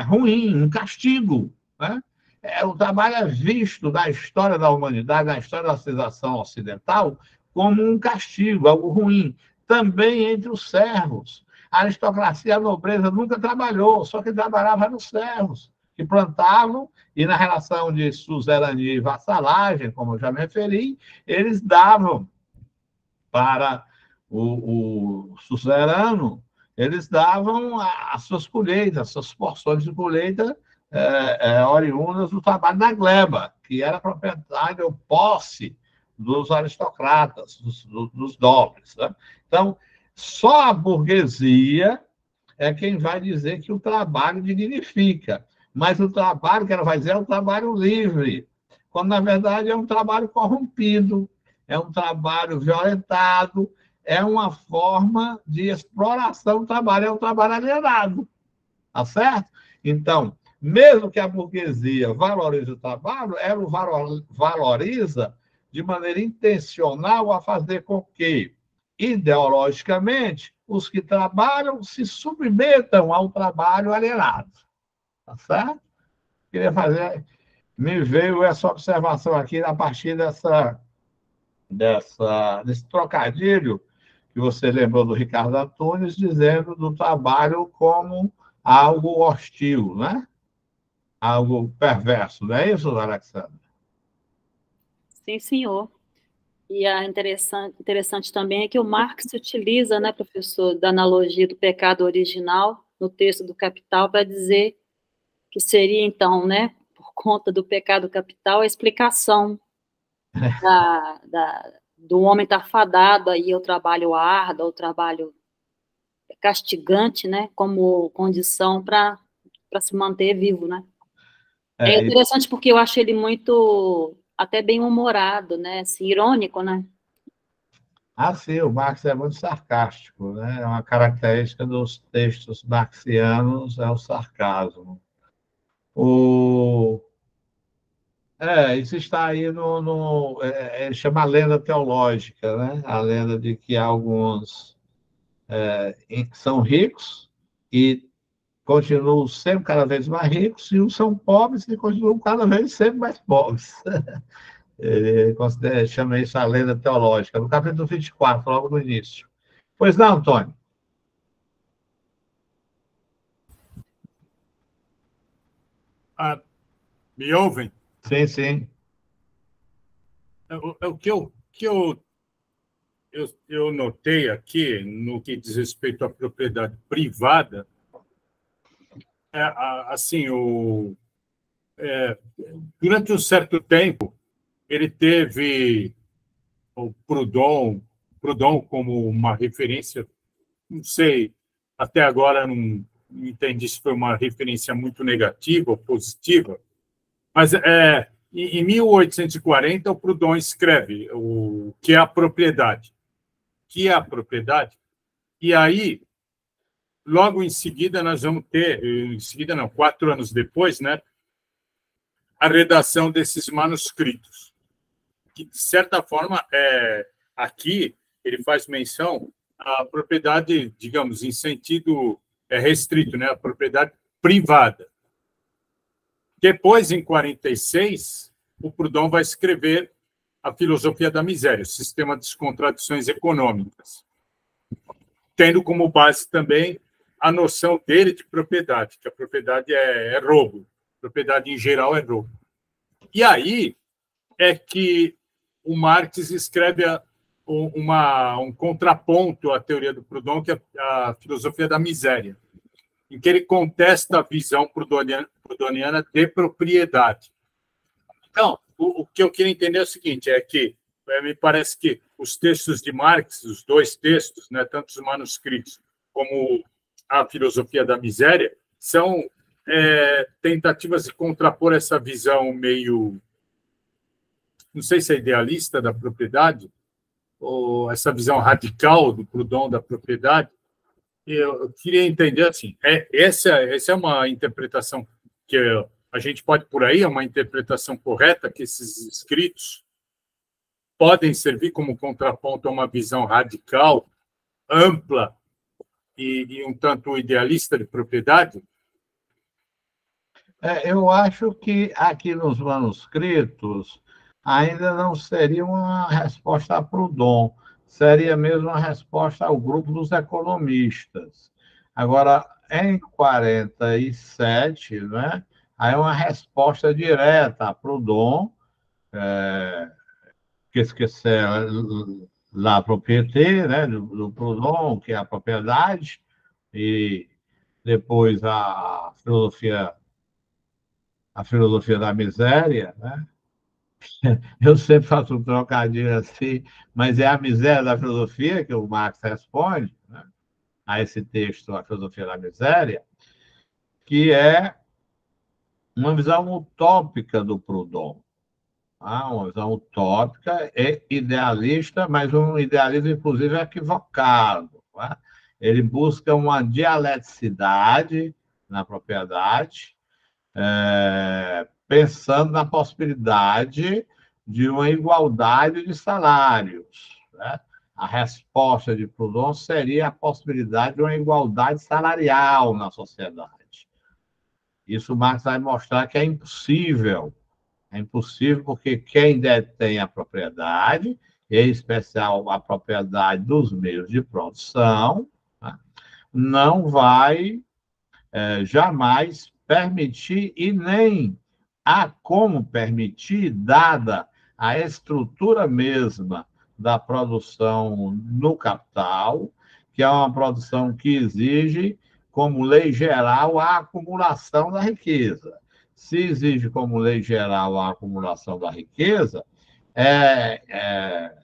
ruim, um castigo, né? O trabalho é visto na história da humanidade, na história da civilização ocidental, como um castigo, algo ruim. Também entre os servos. A aristocracia, a nobreza nunca trabalhou, só que trabalhava nos servos, que plantavam, e na relação de suzerania e vassalagem, como eu já me referi, eles davam para o suzerano, eles davam as suas colheitas, as suas porções de colheita oriundas do trabalho da gleba, que era propriedade ou posse dos aristocratas, dos nobres, né? Então, só a burguesia é quem vai dizer que o trabalho dignifica, mas o trabalho que ela vai dizer é um trabalho livre, quando, na verdade, é um trabalho corrompido, é um trabalho violentado, é uma forma de exploração do trabalho, é um trabalho alienado, tá certo? Então, mesmo que a burguesia valorize o trabalho, ela o valoriza de maneira intencional a fazer com que, ideologicamente, os que trabalham se submetam ao trabalho alienado, tá certo? Queria fazer... Me veio essa observação aqui a partir desse trocadilho que você lembrou do Ricardo Antunes, dizendo do trabalho como algo hostil, né? Algo perverso, não é isso, Alexandre? Sim, senhor. E a interessante também é que o Marx utiliza, né, professor, da analogia do pecado original no texto do Capital para dizer que seria, então, né, por conta do pecado capital, a explicação do homem estar fadado aí ao trabalho árduo, ao trabalho castigante, né, como condição para se manter vivo, né? É interessante porque eu acho ele muito, até bem humorado, né, assim, irônico, né? Ah, sim, o Marx é muito sarcástico, né? É uma característica dos textos marxianos, é o sarcasmo. Isso está aí ele chama a lenda teológica, né? A lenda de que alguns são ricos e continuam sempre cada vez mais ricos, e uns são pobres e continuam cada vez sempre mais pobres. Ele chama isso a lenda teológica, no capítulo 24, logo no início. Pois não, Antônio? Me ouvem? Sim, sim. O que eu notei aqui, no que diz respeito à propriedade privada, assim, durante um certo tempo, ele teve o Proudhon como uma referência, não sei, até agora não entendi se foi uma referência muito negativa ou positiva, mas em 1840 o Proudhon escreve o que é a propriedade. Que é a propriedade? E aí, logo em seguida, nós vamos ter, 4 anos depois, né, a redação desses manuscritos, que, de certa forma, aqui ele faz menção à propriedade, digamos, em sentido restrito, né, a propriedade privada. Depois, em 46, o Proudhon vai escrever a Filosofia da Miséria, o Sistema das Contradições Econômicas, tendo como base também a noção dele de propriedade, que a propriedade é roubo, propriedade em geral é roubo. E aí é que o Marx escreve um contraponto à teoria do Proudhon, que é a Filosofia da Miséria, em que ele contesta a visão proudhoniana de propriedade. Então, o que eu queria entender é o seguinte, é que me parece que os textos de Marx, os dois textos, né, tanto os manuscritos como a Filosofia da Miséria, são tentativas de contrapor essa visão meio, não sei se é idealista da propriedade, ou essa visão radical do Proudhon da propriedade. Eu queria entender assim, essa é uma interpretação que a gente pode por aí, é uma interpretação correta, que esses escritos podem servir como contraponto a uma visão radical, ampla e um tanto idealista de propriedade? Eu acho que aqui nos manuscritos ainda não seria uma resposta a Proudhon, seria mesmo uma resposta ao grupo dos economistas. Agora, em 47, né, aí é uma resposta direta a Proudhon, que esquecer la propriété, né, do Proudhon, que é a propriedade, e depois a filosofia da miséria, né? Eu sempre faço um trocadilho assim, mas é a miséria da filosofia que o Marx responde, né, a esse texto, a filosofia da miséria, que é uma visão utópica do Proudhon. Uma visão utópica e idealista, mas um idealismo, inclusive, equivocado. Tá? Ele busca uma dialeticidade na propriedade, pensando na possibilidade de uma igualdade de salários. Né? A resposta de Proudhon seria a possibilidade de uma igualdade salarial na sociedade. Isso Marx vai mostrar que é impossível. É impossível porque quem detém a propriedade, em especial a propriedade dos meios de produção, né, não vai jamais permitir e nem há como permitir, dada a estrutura mesma da produção no capital, que é uma produção que exige, como lei geral, a acumulação da riqueza. Se exige como lei geral a acumulação da riqueza, é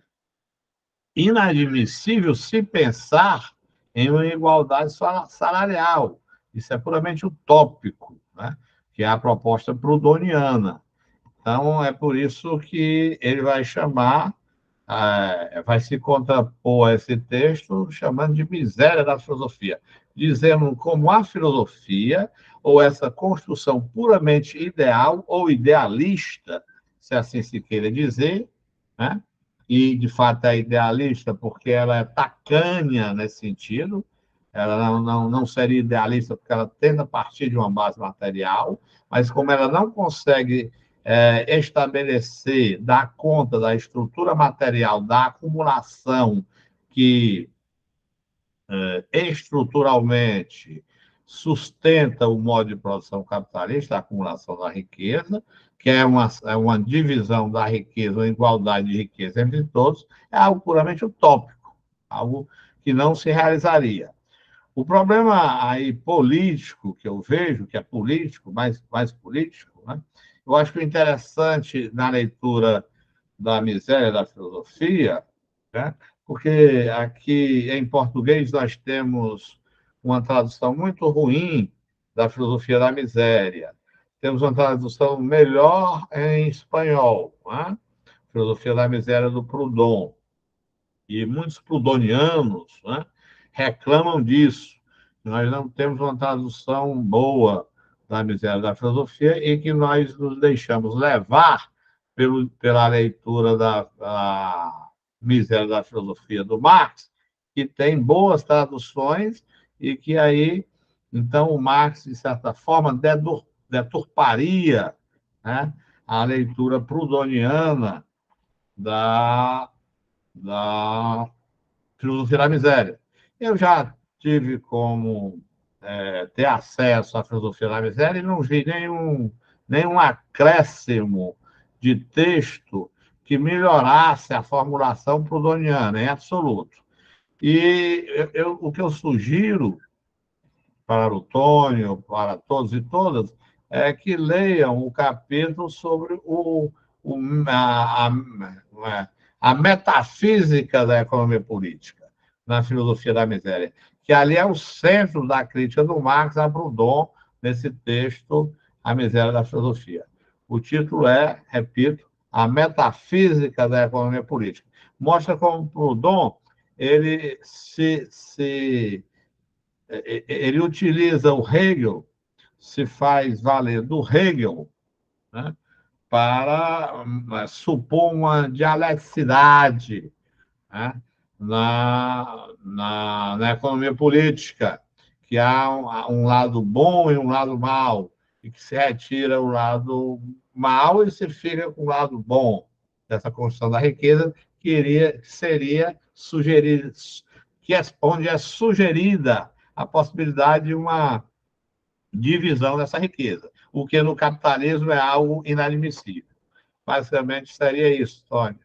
inadmissível se pensar em uma igualdade salarial. Isso é puramente utópico, né? Que é a proposta proudhoniana. Então, é por isso que ele vai chamar, vai se contrapor a esse texto, chamando de miséria da filosofia, dizendo como a filosofia, ou essa construção puramente ideal ou idealista, se assim se queira dizer, né? E, de fato, é idealista porque ela é tacanha nesse sentido, ela não seria idealista porque ela tende a partir de uma base material, mas como ela não consegue estabelecer, dar conta da estrutura material, da acumulação que estruturalmente sustenta o modo de produção capitalista, a acumulação da riqueza, que é uma divisão da riqueza, uma igualdade de riqueza entre todos, é algo puramente utópico, algo que não se realizaria. O problema aí político que eu vejo, que é político, mais político, né? Eu acho que o interessante na leitura da miséria da filosofia, né? Porque aqui em português nós temos uma tradução muito ruim da filosofia da miséria. Temos uma tradução melhor em espanhol, né? Filosofia da miséria do Proudhon. E muitos proudhonianos, né, reclamam disso. Nós não temos uma tradução boa da miséria da filosofia e que nós nos deixamos levar pela leitura da miséria da filosofia do Marx, que tem boas traduções e que aí, então, o Marx, de certa forma, deturparia, né, a leitura proudhoniana da filosofia da miséria. Eu já tive como ter acesso à filosofia da miséria e não vi nenhum acréscimo de texto que melhorasse a formulação proudhoniana, em absoluto. E o que eu sugiro para o Tônio, para todos e todas, é que leiam o capítulo sobre a metafísica da economia política, na filosofia da miséria, que ali é o centro da crítica do Marx a Proudhon, nesse texto, A Miséria da Filosofia. O título é, repito, A Metafísica da Economia Política. Mostra como Proudhon ele ele utiliza o Hegel, se faz valer do Hegel, né, para supor uma dialeticidade, né, na economia política, que há um lado bom e um lado mau, e que se retira o lado mau e se fica com o lado bom dessa construção da riqueza, que seria sugerida, onde é sugerida a possibilidade de uma divisão dessa riqueza, o que no capitalismo é algo inadmissível. Basicamente, seria isso, Tônio.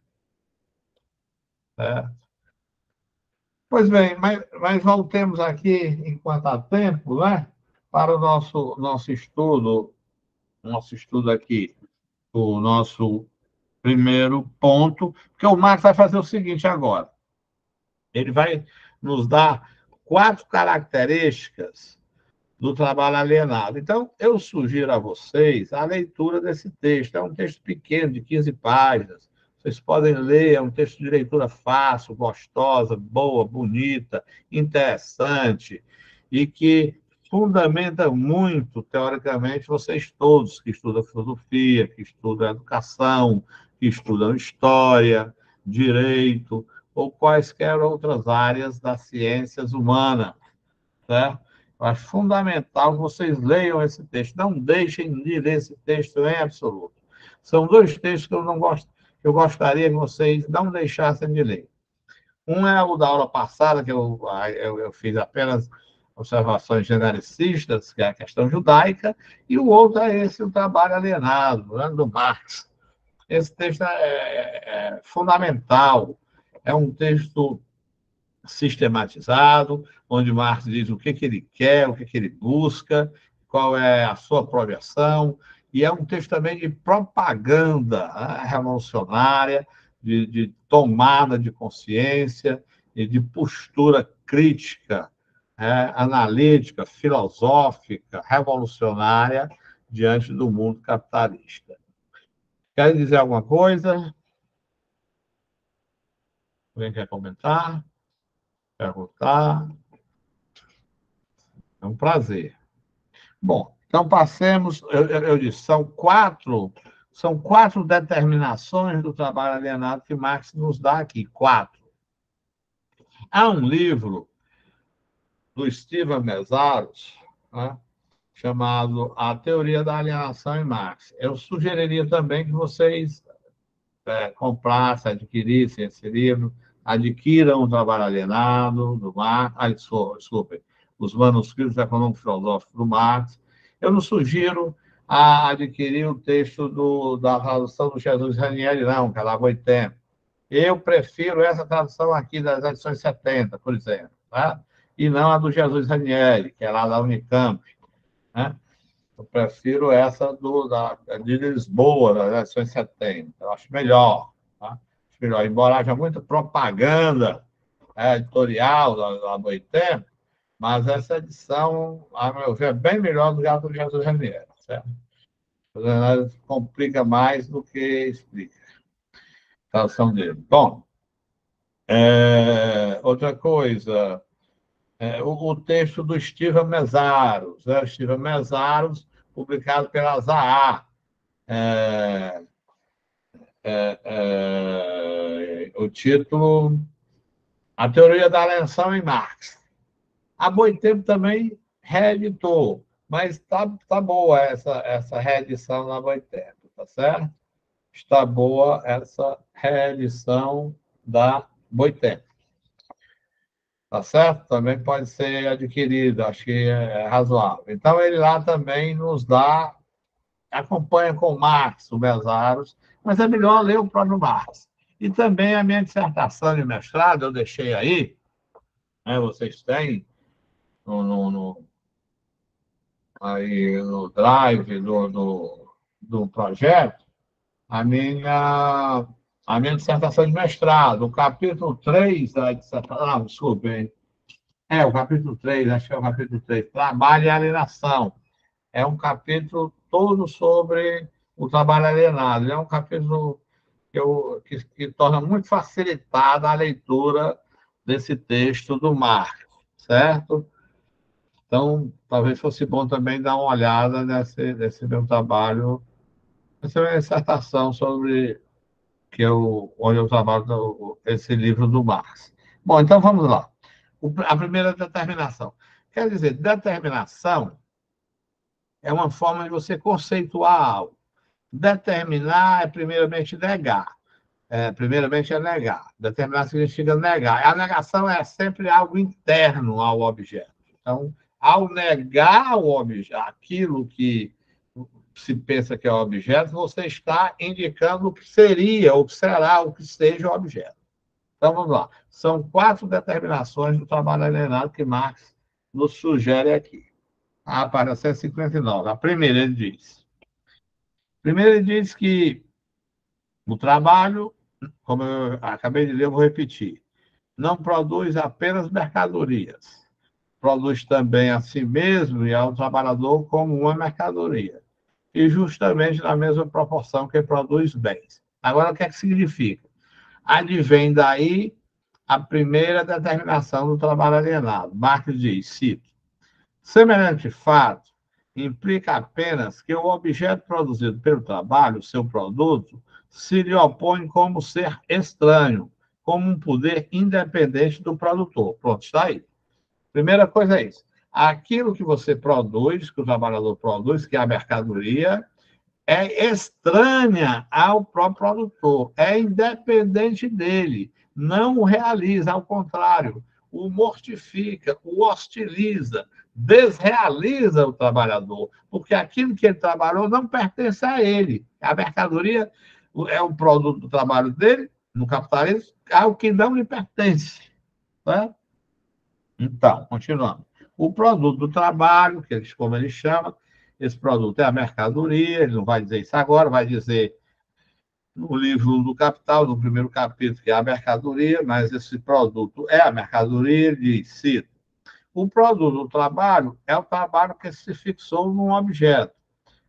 Pois bem, mas voltemos aqui, enquanto há tempo, né, para o nosso estudo aqui, o nosso primeiro ponto, porque o Marx vai fazer o seguinte agora. Ele vai nos dar 4 características do trabalho alienado. Então, eu sugiro a vocês a leitura desse texto. É um texto pequeno, de 15 páginas. Vocês podem ler, é um texto de leitura fácil, gostosa, boa, bonita, interessante, e que fundamenta muito, teoricamente, vocês todos que estudam filosofia, que estudam educação, que estudam história, direito, ou quaisquer outras áreas das ciências humanas, certo? Eu acho fundamental que vocês leiam esse texto. Não deixem de ler esse texto em absoluto. São 2 textos que eu gostaria que vocês não deixassem de ler. Um é o da aula passada, que eu fiz apenas observações genericistas, que é a questão judaica, e o outro é esse, o trabalho alienado, né, do Marx. Esse texto é fundamental. É um texto sistematizado, onde Marx diz o que ele quer, o que ele busca, qual é a sua projeção, e é um texto também de propaganda, né, revolucionária, de tomada de consciência e de postura crítica, analítica, filosófica, revolucionária diante do mundo capitalista. Quer dizer alguma coisa? Alguém quer comentar? Perguntar? É um prazer. Bom, então passemos, eu disse, são quatro determinações do trabalho alienado que Marx nos dá aqui, 4. Há um livro do Steven Meszaros, né, chamado A Teoria da Alienação em Marx. Eu sugeriria também que vocês comprassem, adquirissem esse livro, adquiram o trabalho alienado do Marx, desculpe, os manuscritos econômico-filosóficos do Marx. Eu não sugiro a adquirir o texto da tradução do Jesus Ranieri, não, que é lá muito tempo. Eu prefiro essa tradução aqui das edições 70, por exemplo, tá? E não a do Jesus Ranieri, que é lá da Unicamp, né? Eu prefiro essa de Lisboa, das edições 70. Eu acho melhor, tá? Acho melhor. Embora haja muita propaganda editorial da Boitempo, mas essa edição, a meu ver, é bem melhor do que a do Jesus Ranieri, certo? Complica mais do que explica a tradução dele. Bom, outra coisa, o texto do Steven Meszaros, né? Steven Meszaros, publicado pela ZAA. O título, A Teoria da Alienação em Marx. Há muito tempo também reeditou, Mas tá boa essa reedição na Boitempo, tá certo? Está boa essa reedição da Boitempo. Tá certo? Também pode ser adquirido, acho que é razoável. Então, ele lá também nos dá, acompanha com o Marx, o Bezaros, mas é melhor ler o próprio Marx. E também a minha dissertação de mestrado, eu deixei aí, né, vocês têm aí no drive do projeto, a minha dissertação de mestrado, o capítulo 3 da dissertação. Ah, desculpe, o capítulo 3, acho que é o capítulo 3, Trabalho e Alienação. É um capítulo todo sobre o trabalho alienado. É um capítulo que torna muito facilitada a leitura desse texto do Marx, certo? Então, talvez fosse bom também dar uma olhada nesse meu trabalho, essa minha dissertação sobre onde eu trabalho esse livro do Marx. Bom, então vamos lá. A primeira determinação. Quer dizer, determinação é uma forma de você conceituar algo. Determinar é primeiramente negar. Primeiramente é negar. Determinar significa negar. A negação é sempre algo interno ao objeto. Então, ao negar o objeto, aquilo que se pensa que é o objeto, você está indicando o que seria, ou que será, o que seja o objeto. Então, vamos lá. São 4 determinações do trabalho alienado que Marx nos sugere aqui. A página 159. A primeira, ele diz. Primeiro, ele diz que o trabalho, como eu acabei de ler, eu vou repetir, não produz apenas mercadorias. Produz também a si mesmo e ao trabalhador como uma mercadoria. E justamente na mesma proporção que produz bens. Agora, o que é que significa? Advém daí a primeira determinação do trabalho alienado. Marx diz, cito, semelhante fato implica apenas que o objeto produzido pelo trabalho, seu produto, se lhe opõe como ser estranho, como um poder independente do produtor. Pronto, está aí. Primeira coisa é isso. Aquilo que você produz, que o trabalhador produz, que é a mercadoria, é estranha ao próprio produtor, é independente dele, não o realiza, ao contrário, o mortifica, o hostiliza, desrealiza o trabalhador, porque aquilo que ele trabalhou não pertence a ele. A mercadoria é um produto do trabalho dele, no capitalismo, ao que não lhe pertence. Né? Então, continuando. O produto do trabalho, como ele chama, esse produto é a mercadoria, ele não vai dizer isso agora, vai dizer no livro do Capital, no primeiro capítulo, que é a mercadoria, mas esse produto é a mercadoria, ele diz, cito, o produto do trabalho é o trabalho que se fixou num objeto,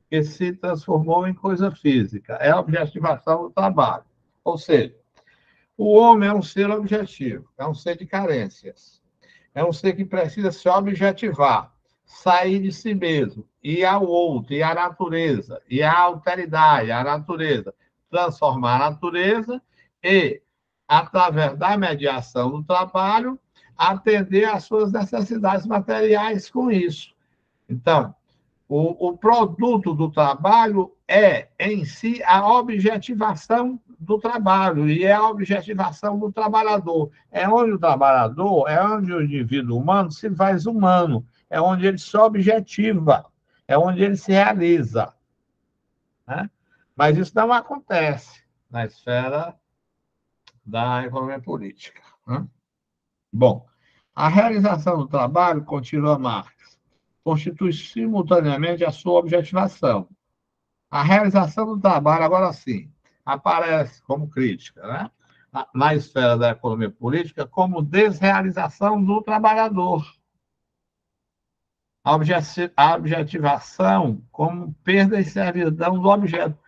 que se transformou em coisa física, é a objetivação do trabalho. Ou seja, o homem é um ser objetivo, é um ser de carências, é um ser que precisa se objetivar, sair de si mesmo, ir ao outro, ir à natureza, ir à alteridade, à natureza, transformar a natureza e, através da mediação do trabalho, atender às suas necessidades materiais com isso. Então, o produto do trabalho é, em si, a objetivação do trabalho e é a objetivação do trabalhador. É onde o trabalhador, é onde o indivíduo humano se faz humano, é onde ele se objetiva, é onde ele se realiza. Né? Mas isso não acontece na esfera da economia política. Né? Bom, a realização do trabalho, continua Marx, constitui simultaneamente a sua objetivação. A realização do trabalho, agora sim, aparece como crítica, né? Na esfera da economia política, como desrealização do trabalhador. A objetivação como perda e servidão do objeto.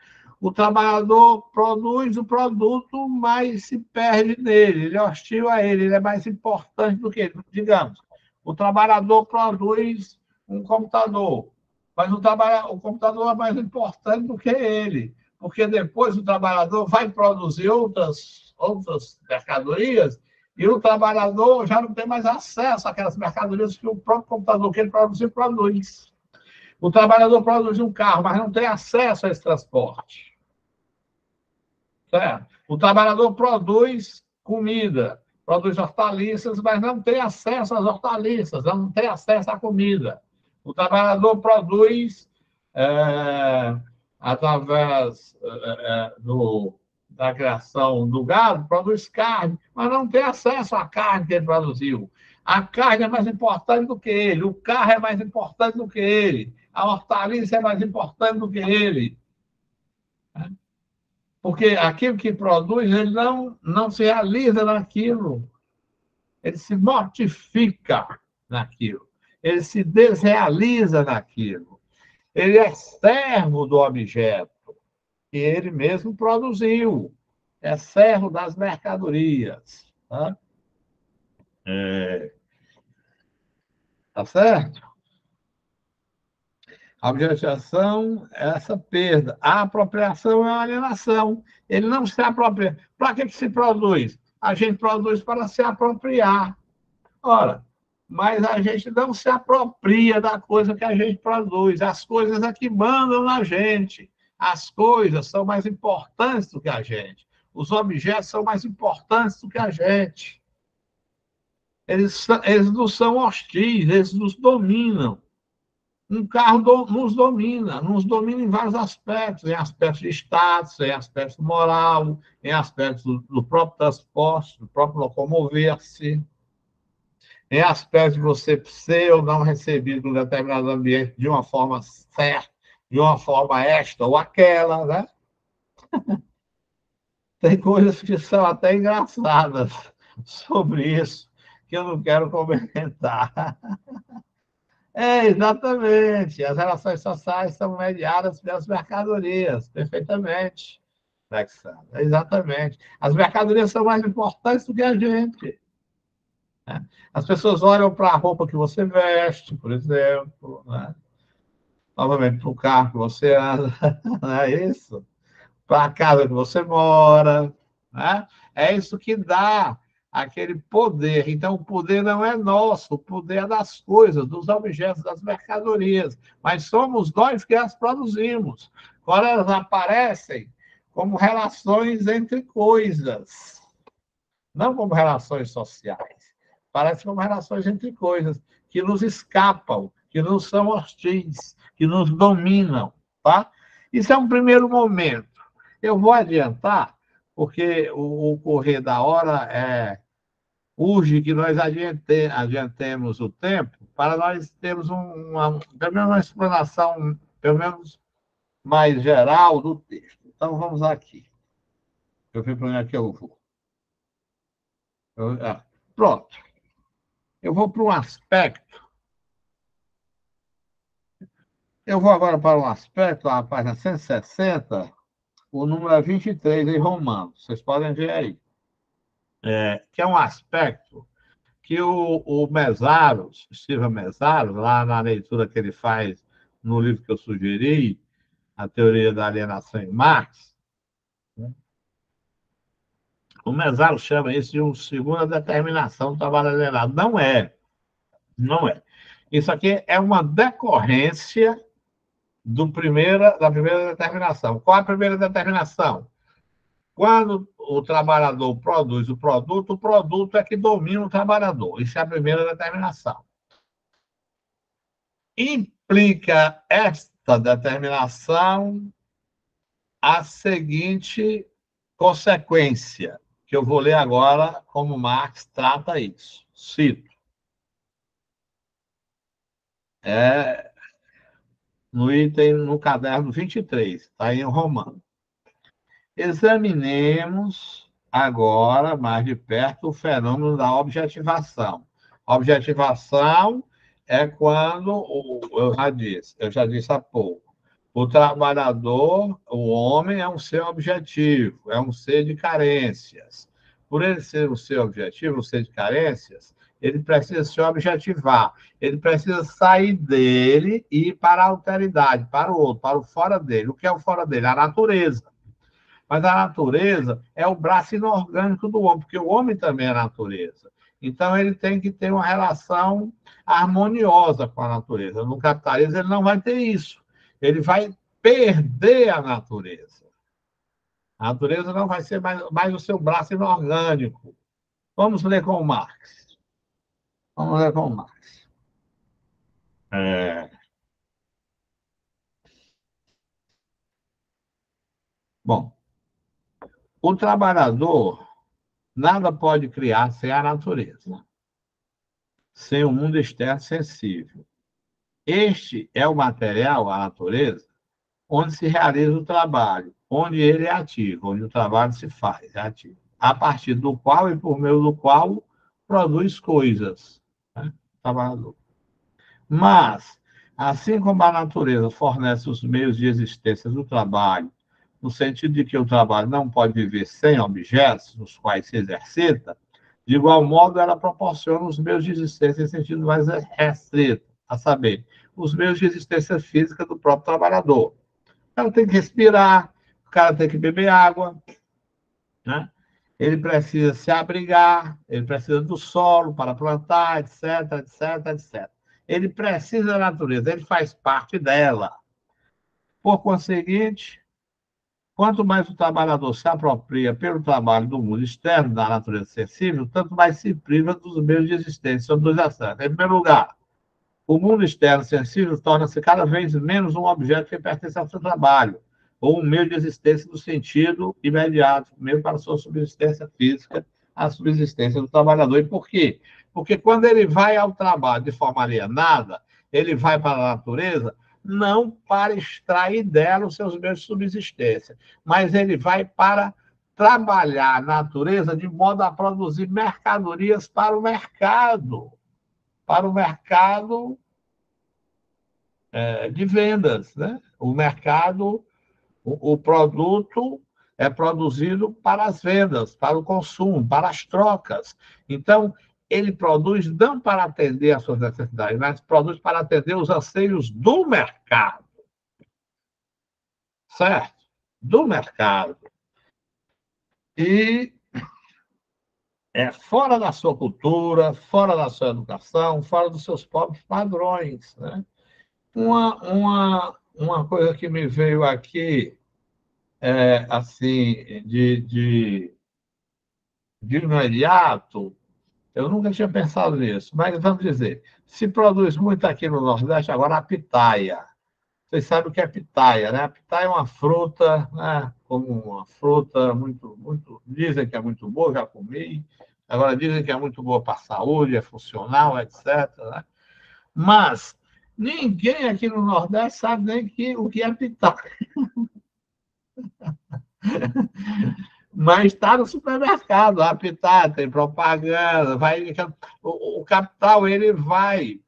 O trabalhador produz o produto, mas se perde nele, ele é hostil a ele, ele é mais importante do que ele. Digamos, o trabalhador produz um computador, mas o computador é mais importante do que ele, porque depois o trabalhador vai produzir outras mercadorias e o trabalhador já não tem mais acesso àquelas mercadorias que o próprio computador que ele produziu produz. O trabalhador produz um carro, mas não tem acesso a esse transporte. Certo? O trabalhador produz comida, produz hortaliças, mas não tem acesso às hortaliças, não tem acesso à comida. O trabalhador produz, através da criação do gado, produz carne, mas não tem acesso à carne que ele produziu. A carne é mais importante do que ele, o carro é mais importante do que ele, a hortaliça é mais importante do que ele. Porque aquilo que produz, ele não se realiza naquilo. Ele se mortifica naquilo. Ele se desrealiza naquilo. Ele é servo do objeto que ele mesmo produziu. É servo das mercadorias. Tá? Tá certo? A objetivação é essa perda. A apropriação é a alienação. Ele não se apropria. Para que se produz? A gente produz para se apropriar. Ora, mas a gente não se apropria da coisa que a gente produz. As coisas é que mandam na gente. As coisas são mais importantes do que a gente. Os objetos são mais importantes do que a gente. Eles não são hostis, eles nos dominam. Um carro nos domina em vários aspectos, em aspectos de status, em aspectos moral, em aspectos do próprio transporte, do próprio locomover-se, em aspectos de você ser ou não recebido em um determinado ambiente de uma forma certa, de uma forma esta ou aquela, né? Tem coisas que são até engraçadas sobre isso, que eu não quero comentar. Exatamente. As relações sociais são mediadas pelas mercadorias, perfeitamente. Exatamente. As mercadorias são mais importantes do que a gente. Né? As pessoas olham para a roupa que você veste, por exemplo, né? Novamente, para o carro que você anda, não é isso? Para a casa que você mora. Né? É isso que dá aquele poder. Então, o poder não é nosso, o poder é das coisas, dos objetos, das mercadorias. Mas somos nós que as produzimos. Quando elas aparecem como relações entre coisas, não como relações sociais. Parecem como relações entre coisas que nos escapam, que não são hostis, que nos dominam. Tá? Isso é um primeiro momento. Eu vou adiantar, porque o correr da hora urge que nós adiantemos o tempo para nós termos pelo menos uma explanação, pelo menos mais geral do texto. Então, vamos aqui. Eu vi para onde é que eu vou. Pronto. Eu vou para um aspecto. Eu vou agora para um aspecto, a página 160, o número é 23 em Romanos. Vocês podem ver aí. Que é um aspecto que o Mesaros, Steven Mesaros, lá na leitura que ele faz no livro que eu sugeri, A Teoria da Alienação em Marx, né? O Mesaros chama isso de uma segunda determinação do trabalho alienado. Não é. Não é. Isso aqui é uma decorrência da primeira determinação. Qual a primeira determinação? Quando o trabalhador produz o produto é que domina o trabalhador. Isso é a primeira determinação. Implica esta determinação a seguinte consequência, que eu vou ler agora como Marx trata isso. Cito. No caderno 23, está em Romano. Examinemos agora, mais de perto, o fenômeno da objetivação. Objetivação é quando, eu já disse há pouco, o trabalhador, o homem, é um ser objetivo, é um ser de carências. Por ele ser um ser objetivo, um ser de carências, ele precisa se objetivar, ele precisa sair dele e ir para a alteridade, para o outro, para o fora dele. O que é o fora dele? A natureza. Mas a natureza é o braço inorgânico do homem, porque o homem também é natureza. Então, ele tem que ter uma relação harmoniosa com a natureza. No capitalismo, ele não vai ter isso. Ele vai perder a natureza. A natureza não vai ser mais o seu braço inorgânico. Vamos ler com o Marx. Vamos ler com o Marx. Bom, o trabalhador nada pode criar sem a natureza, sem o mundo externo sensível. Este é o material, a natureza, onde se realiza o trabalho, onde ele é ativo, onde o trabalho se faz, é ativo, a partir do qual e por meio do qual produz coisas, né? O trabalhador. Mas, assim como a natureza fornece os meios de existência do trabalho, no sentido de que o trabalho não pode viver sem objetos nos quais se exercita, de igual modo ela proporciona os meios de existência em sentido mais restrito, a saber, os meios de existência física do próprio trabalhador. O cara tem que respirar, o cara tem que beber água, né? Ele precisa se abrigar, ele precisa do solo para plantar, etc, etc, etc. Ele precisa da natureza, ele faz parte dela. Por conseguinte, quanto mais o trabalhador se apropria pelo trabalho do mundo externo, da natureza sensível, tanto mais se priva dos meios de existência. São dois aspectos. Em primeiro lugar, o mundo externo sensível torna-se cada vez menos um objeto que pertence ao seu trabalho, ou um meio de existência no sentido imediato, mesmo para a sua subsistência física, a subsistência do trabalhador. E por quê? Porque quando ele vai ao trabalho de forma alienada, ele vai para a natureza não para extrair dela os seus meios de subsistência, mas ele vai para trabalhar a natureza de modo a produzir mercadorias para o mercado de vendas, né? O mercado, o produto é produzido para as vendas, para o consumo, para as trocas. Então, ele produz não para atender às suas necessidades, mas produz para atender os anseios do mercado. Certo? Do mercado. E é fora da sua cultura, fora da sua educação, fora dos seus próprios padrões, né? Uma coisa que me veio aqui, assim, de imediato, eu nunca tinha pensado nisso, mas vamos dizer, se produz muito aqui no Nordeste, agora a pitaia. Vocês sabem o que é pitaia, né? A pitaia é uma fruta, né? Como uma fruta muito, dizem que é muito boa, já comi, agora dizem que é muito boa para a saúde, é funcional, etc, né? Mas ninguém aqui no Nordeste sabe nem o que é pitaia. Mas está no supermercado, a pitaia, tem propaganda, o capital ele vai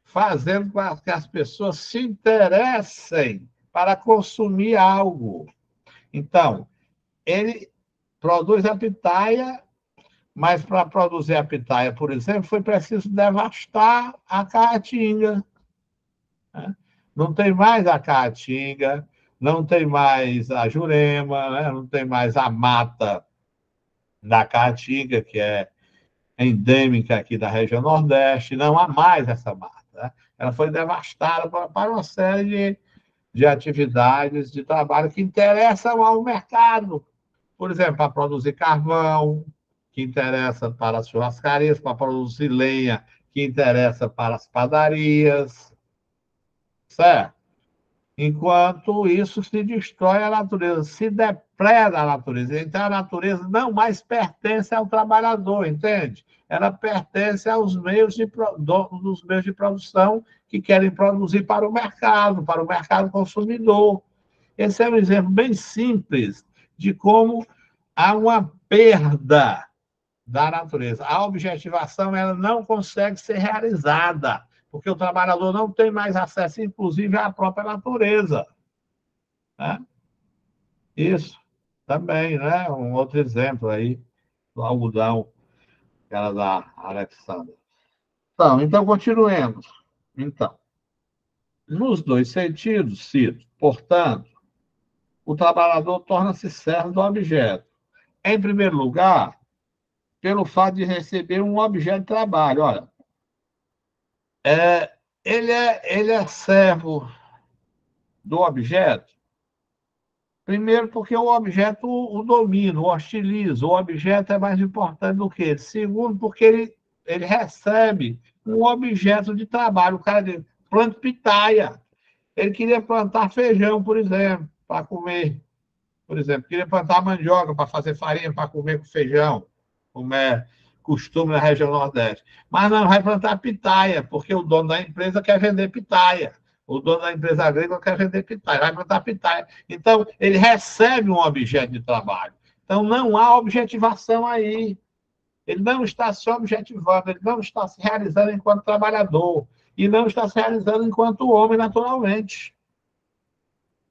fazendo com que as pessoas se interessem para consumir algo. Então, ele produz a pitaia, mas para produzir a pitaia, por exemplo, foi preciso devastar a caatinga, né? Não tem mais a caatinga, não tem mais a jurema, né? Não tem mais a mata da caatinga, que é endêmica aqui da região Nordeste, não há mais essa mata, né? Ela foi devastada para uma série de atividades de trabalho que interessam ao mercado. Por exemplo, para produzir carvão, que interessa para as churrascarias, para produzir lenha, que interessa para as padarias, certo? Enquanto isso se destrói a natureza, se depreda a natureza. Então, a natureza não mais pertence ao trabalhador, entende? Ela pertence aos dos meios de produção que querem produzir para o mercado consumidor. Esse é um exemplo bem simples de como há uma perda da natureza. A objetivação ela não consegue ser realizada, porque o trabalhador não tem mais acesso, inclusive, à própria natureza, né? Isso também, né? Um outro exemplo aí do algodão, que era da Alexandra. Então, continuemos. Então, nos dois sentidos, cito, portanto, o trabalhador torna-se servo do objeto. Em primeiro lugar, pelo fato de receber um objeto de trabalho. Olha, ele é servo do objeto, primeiro porque o objeto o domina, o hostiliza, o objeto é mais importante do que ele. Segundo, porque ele recebe um objeto de trabalho. O cara diz, planta pitaia. Ele queria plantar feijão, por exemplo, para comer. Por exemplo, queria plantar mandioca para fazer farinha para comer com feijão, como é costume na região Nordeste. Mas não vai plantar pitaia, porque o dono da empresa quer vender pitaia. O dono da empresa agrícola quer vender pitaia, vai plantar pitaia. Então, ele recebe um objeto de trabalho. Então, não há objetivação aí. Ele não está se objetivando, ele não está se realizando enquanto trabalhador e não está se realizando enquanto homem naturalmente.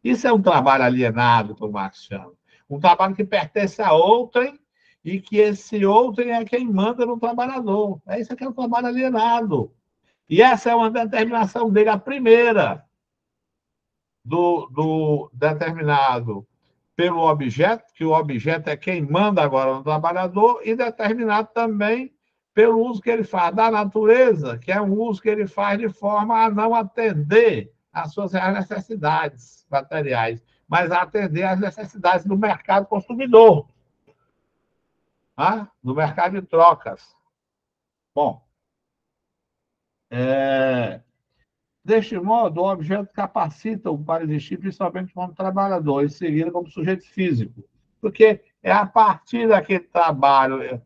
Isso é um trabalho alienado, como o Marx chama. Um trabalho que pertence a outrem e que esse outrem é quem manda no trabalhador. É isso que é um trabalho alienado. E essa é uma determinação dele, a primeira, do determinado pelo objeto, que o objeto é quem manda agora no trabalhador, e determinado também pelo uso que ele faz da natureza, que é um uso que ele faz de forma a não atender às suas reais necessidades materiais, mas a atender às necessidades do mercado consumidor, do mercado de trocas. Bom, deste modo, o objeto capacita-o para existir principalmente como trabalhador, e seguida como sujeito físico, porque é a partir daquele trabalho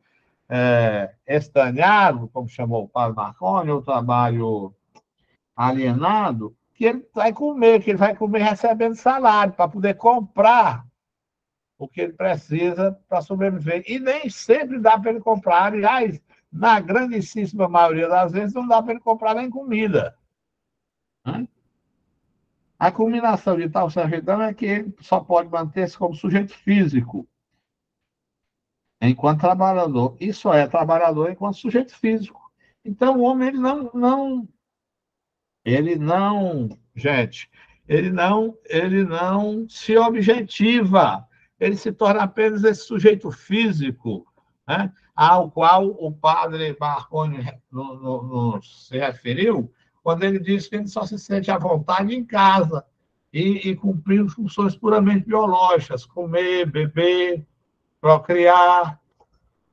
estaneado, como chamou o padre Marconi, o trabalho alienado, que ele vai comer, que ele vai comer recebendo salário para poder comprar o que ele precisa para sobreviver. E nem sempre dá para ele comprar. Aliás, na grandíssima maioria das vezes, não dá para ele comprar nem comida. A culminação de tal servidão é que ele só pode manter-se como sujeito físico, enquanto trabalhador. E só é trabalhador enquanto sujeito físico. Então, o homem, ele não se objetiva, ele se torna apenas esse sujeito físico, né, ao qual o padre Marconi se referiu, quando ele disse que ele só se sente à vontade em casa e cumprir funções puramente biológicas, comer, beber, procriar,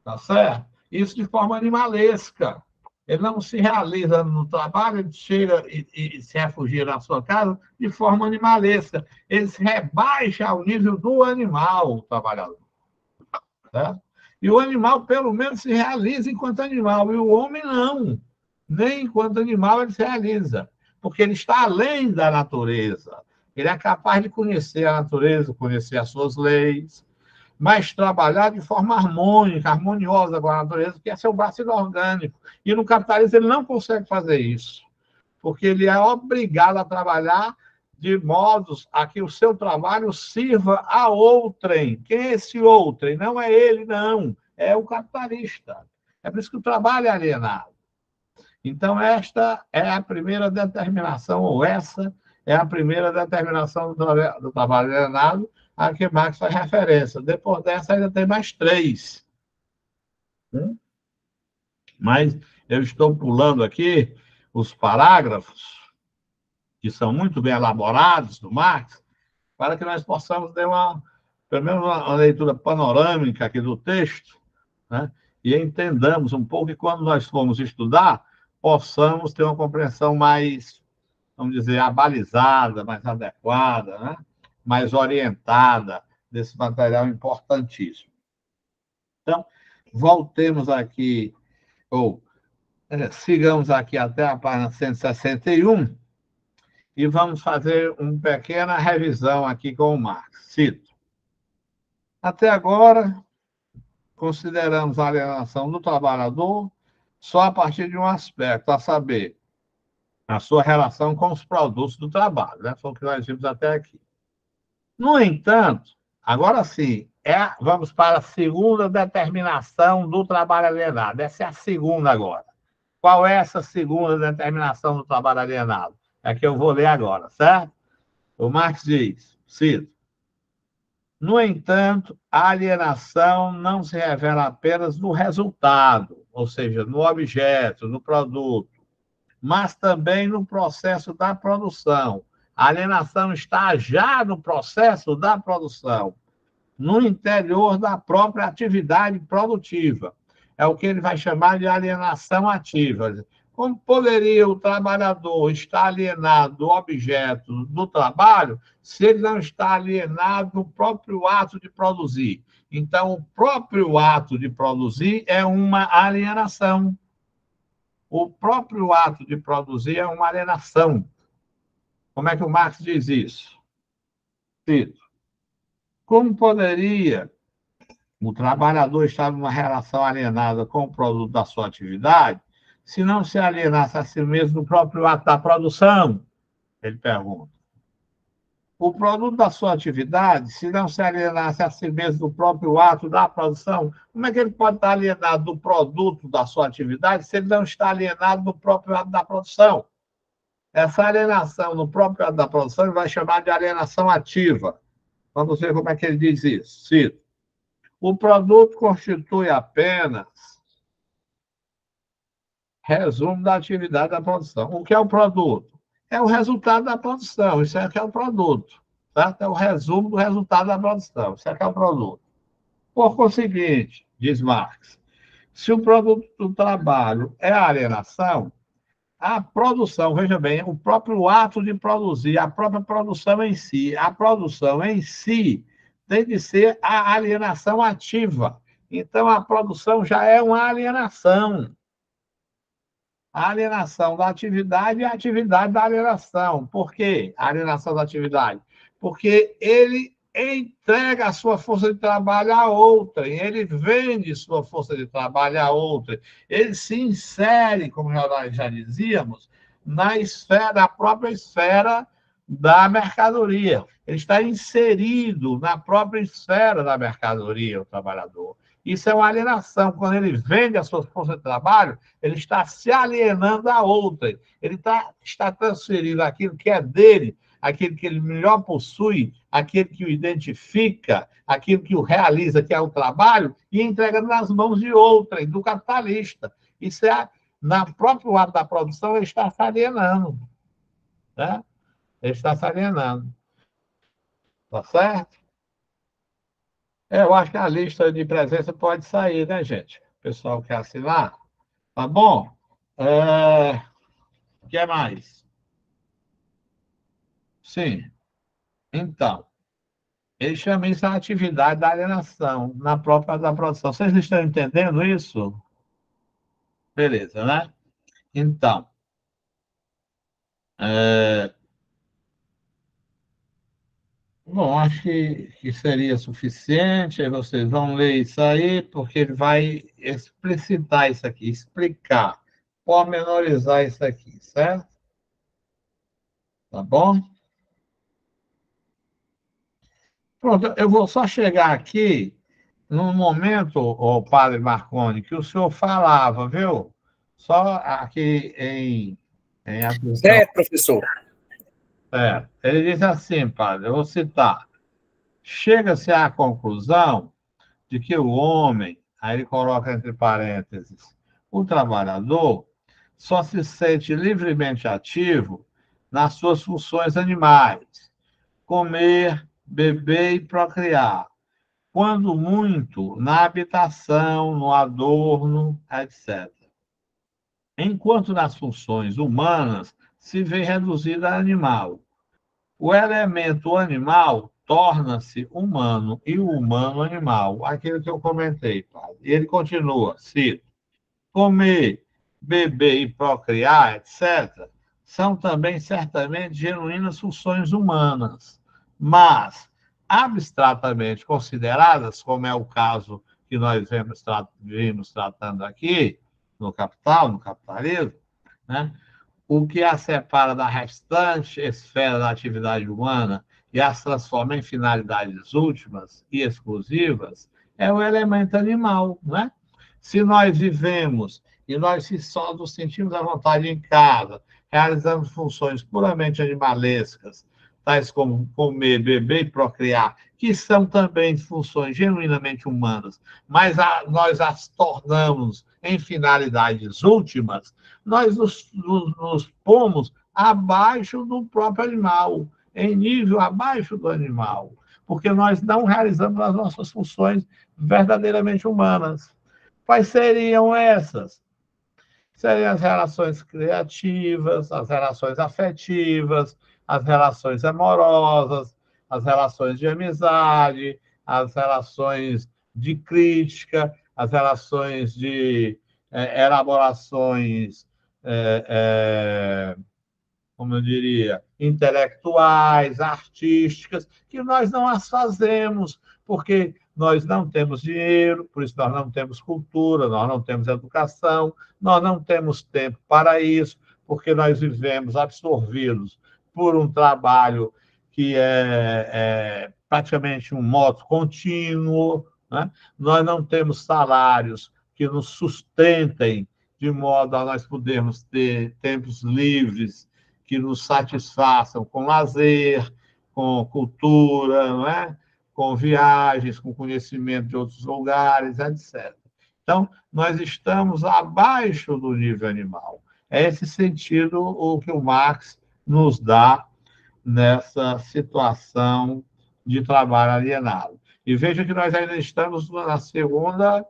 tá certo? Isso de forma animalesca. Ele não se realiza no trabalho, ele chega e se refugia na sua casa de forma animalesca. Ele se rebaixa ao nível do animal, o trabalhador. Certo? E o animal, pelo menos, se realiza enquanto animal, e o homem não. Nem enquanto animal ele se realiza, porque ele está além da natureza. Ele é capaz de conhecer a natureza, conhecer as suas leis, mas trabalhar de forma harmônica, harmoniosa com a natureza, que é seu braço orgânico. E no capitalismo ele não consegue fazer isso, porque ele é obrigado a trabalhar de modos a que o seu trabalho sirva a outrem. Quem é esse outrem? Não é ele, não. É o capitalista. É por isso que o trabalho é alienado. Então, esta é a primeira determinação, ou essa é a primeira determinação do trabalho alienado, a que Marx faz referência. Depois dessa, ainda tem mais 3. Mas eu estou pulando aqui os parágrafos, que são muito bem elaborados do Marx, para que nós possamos ter pelo menos uma leitura panorâmica aqui do texto, né? E entendamos um pouco, e quando nós formos estudar, possamos ter uma compreensão mais, vamos dizer, abalizada, mais adequada, né? Mais orientada desse material importantíssimo. Então, voltemos aqui, sigamos aqui até a página 161 e vamos fazer uma pequena revisão aqui com o Marx. Cito. Até agora, consideramos a alienação do trabalhador só a partir de um aspecto, a saber, a sua relação com os produtos do trabalho, né? Foi o que nós vimos até aqui. No entanto, agora sim, vamos para a segunda determinação do trabalho alienado. Essa é a segunda agora. Qual é essa segunda determinação do trabalho alienado? É que eu vou ler agora, certo? O Marx diz, cito, No entanto, a alienação não se revela apenas no resultado, ou seja, no objeto, no produto, mas também no processo da produção. A alienação está já no processo da produção, no interior da própria atividade produtiva. É o que ele vai chamar de alienação ativa. Como poderia o trabalhador estar alienado do objeto do trabalho se ele não está alienado no próprio ato de produzir? Então, o próprio ato de produzir é uma alienação. O próprio ato de produzir é uma alienação. Como é que o Marx diz isso? Cito. Como poderia o trabalhador estar numa relação alienada com o produto da sua atividade se não se alienasse a si mesmo no próprio ato da produção? Ele pergunta. O produto da sua atividade, se não se alienasse a si mesmo no próprio ato da produção, como é que ele pode estar alienado do produto da sua atividade se ele não está alienado no próprio ato da produção? Essa alienação no próprio ato da produção ele vai chamar de alienação ativa. Vamos ver como é que ele diz isso. Cito. O produto constitui apenas resumo da atividade da produção. O que é o produto? É o resultado da produção. Isso é que é o produto. Certo? É o resumo do resultado da produção. Isso é que é o produto. Por conseguinte, diz Marx, se o produto do trabalho é a alienação, a produção, veja bem, o próprio ato de produzir, a própria produção em si, a produção em si tem de ser a alienação ativa. Então, a produção já é uma alienação. A alienação da atividade é a atividade da alienação. Por quê? A alienação da atividade? Porque ele entrega a sua força de trabalho a outrem, ele vende sua força de trabalho a outrem, ele se insere, como já dizíamos, na esfera, na própria esfera da mercadoria. Ele está inserido na própria esfera da mercadoria, o trabalhador. Isso é uma alienação. Quando ele vende a sua força de trabalho, ele está se alienando a outrem. Ele está transferindo aquilo que é dele, aquele que ele melhor possui, aquele que o identifica, aquilo que o realiza, que é o trabalho, e entregando nas mãos de outrem, do capitalista. Isso é, na próprio ato da produção, ele está se alienando. Né? Ele está se alienando. Tá certo? Eu acho que a lista de presença pode sair, né, gente? O pessoal quer assinar? Tá bom? O que mais? Sim. Então, ele chama isso de atividade da alienação na própria da produção. Vocês estão entendendo isso? Beleza, né? Então, bom, acho que seria suficiente. Aí vocês vão ler isso aí, porque ele vai explicitar isso aqui, explicar, pormenorizar isso aqui, certo? Tá bom? Pronto, eu vou só chegar aqui num momento, o padre Marconi, que o senhor falava, viu? Só aqui em atenção. Certo, professor. Ele diz assim, padre, eu vou citar. Chega-se à conclusão de que o homem, aí ele coloca entre parênteses, o trabalhador, só se sente livremente ativo nas suas funções animais, comer, beber e procriar, quando muito na habitação, no adorno, etc. Enquanto nas funções humanas se vê reduzido a animal. O elemento animal torna-se humano e o humano animal. Aquilo que eu comentei, padre. E ele continua, cito, comer, beber e procriar, etc., são também certamente genuínas funções humanas, mas abstratamente consideradas, como é o caso que nós vimos tratando aqui, no capital, no capitalismo, né? O que a separa da restante esfera da atividade humana e as transforma em finalidades últimas e exclusivas é o elemento animal, né? Se nós vivemos e nós só nos sentimos à vontade em casa, realizando funções puramente animalescas, tais como comer, beber e procriar, que são também funções genuinamente humanas, mas nós as tornamos em finalidades últimas, nós nos pomos abaixo do próprio animal, em nível abaixo do animal, porque nós não realizamos as nossas funções verdadeiramente humanas. Quais seriam essas? Seriam as relações criativas, as relações afetivas, as relações amorosas, as relações de amizade, as relações de crítica, as relações de elaborações, como eu diria, intelectuais, artísticas, que nós não as fazemos, porque nós não temos dinheiro, por isso nós não temos cultura, nós não temos educação, nós não temos tempo para isso, porque nós vivemos absorvidos por um trabalho que é praticamente um modo contínuo, né? Nós não temos salários que nos sustentem de modo a nós podermos ter tempos livres que nos satisfaçam com lazer, com cultura, não é? Com viagens, com conhecimento de outros lugares, etc. Então, nós estamos abaixo do nível animal. É esse sentido o que o Marx nos dá nessa situação de trabalho alienado. E veja que nós ainda estamos na segunda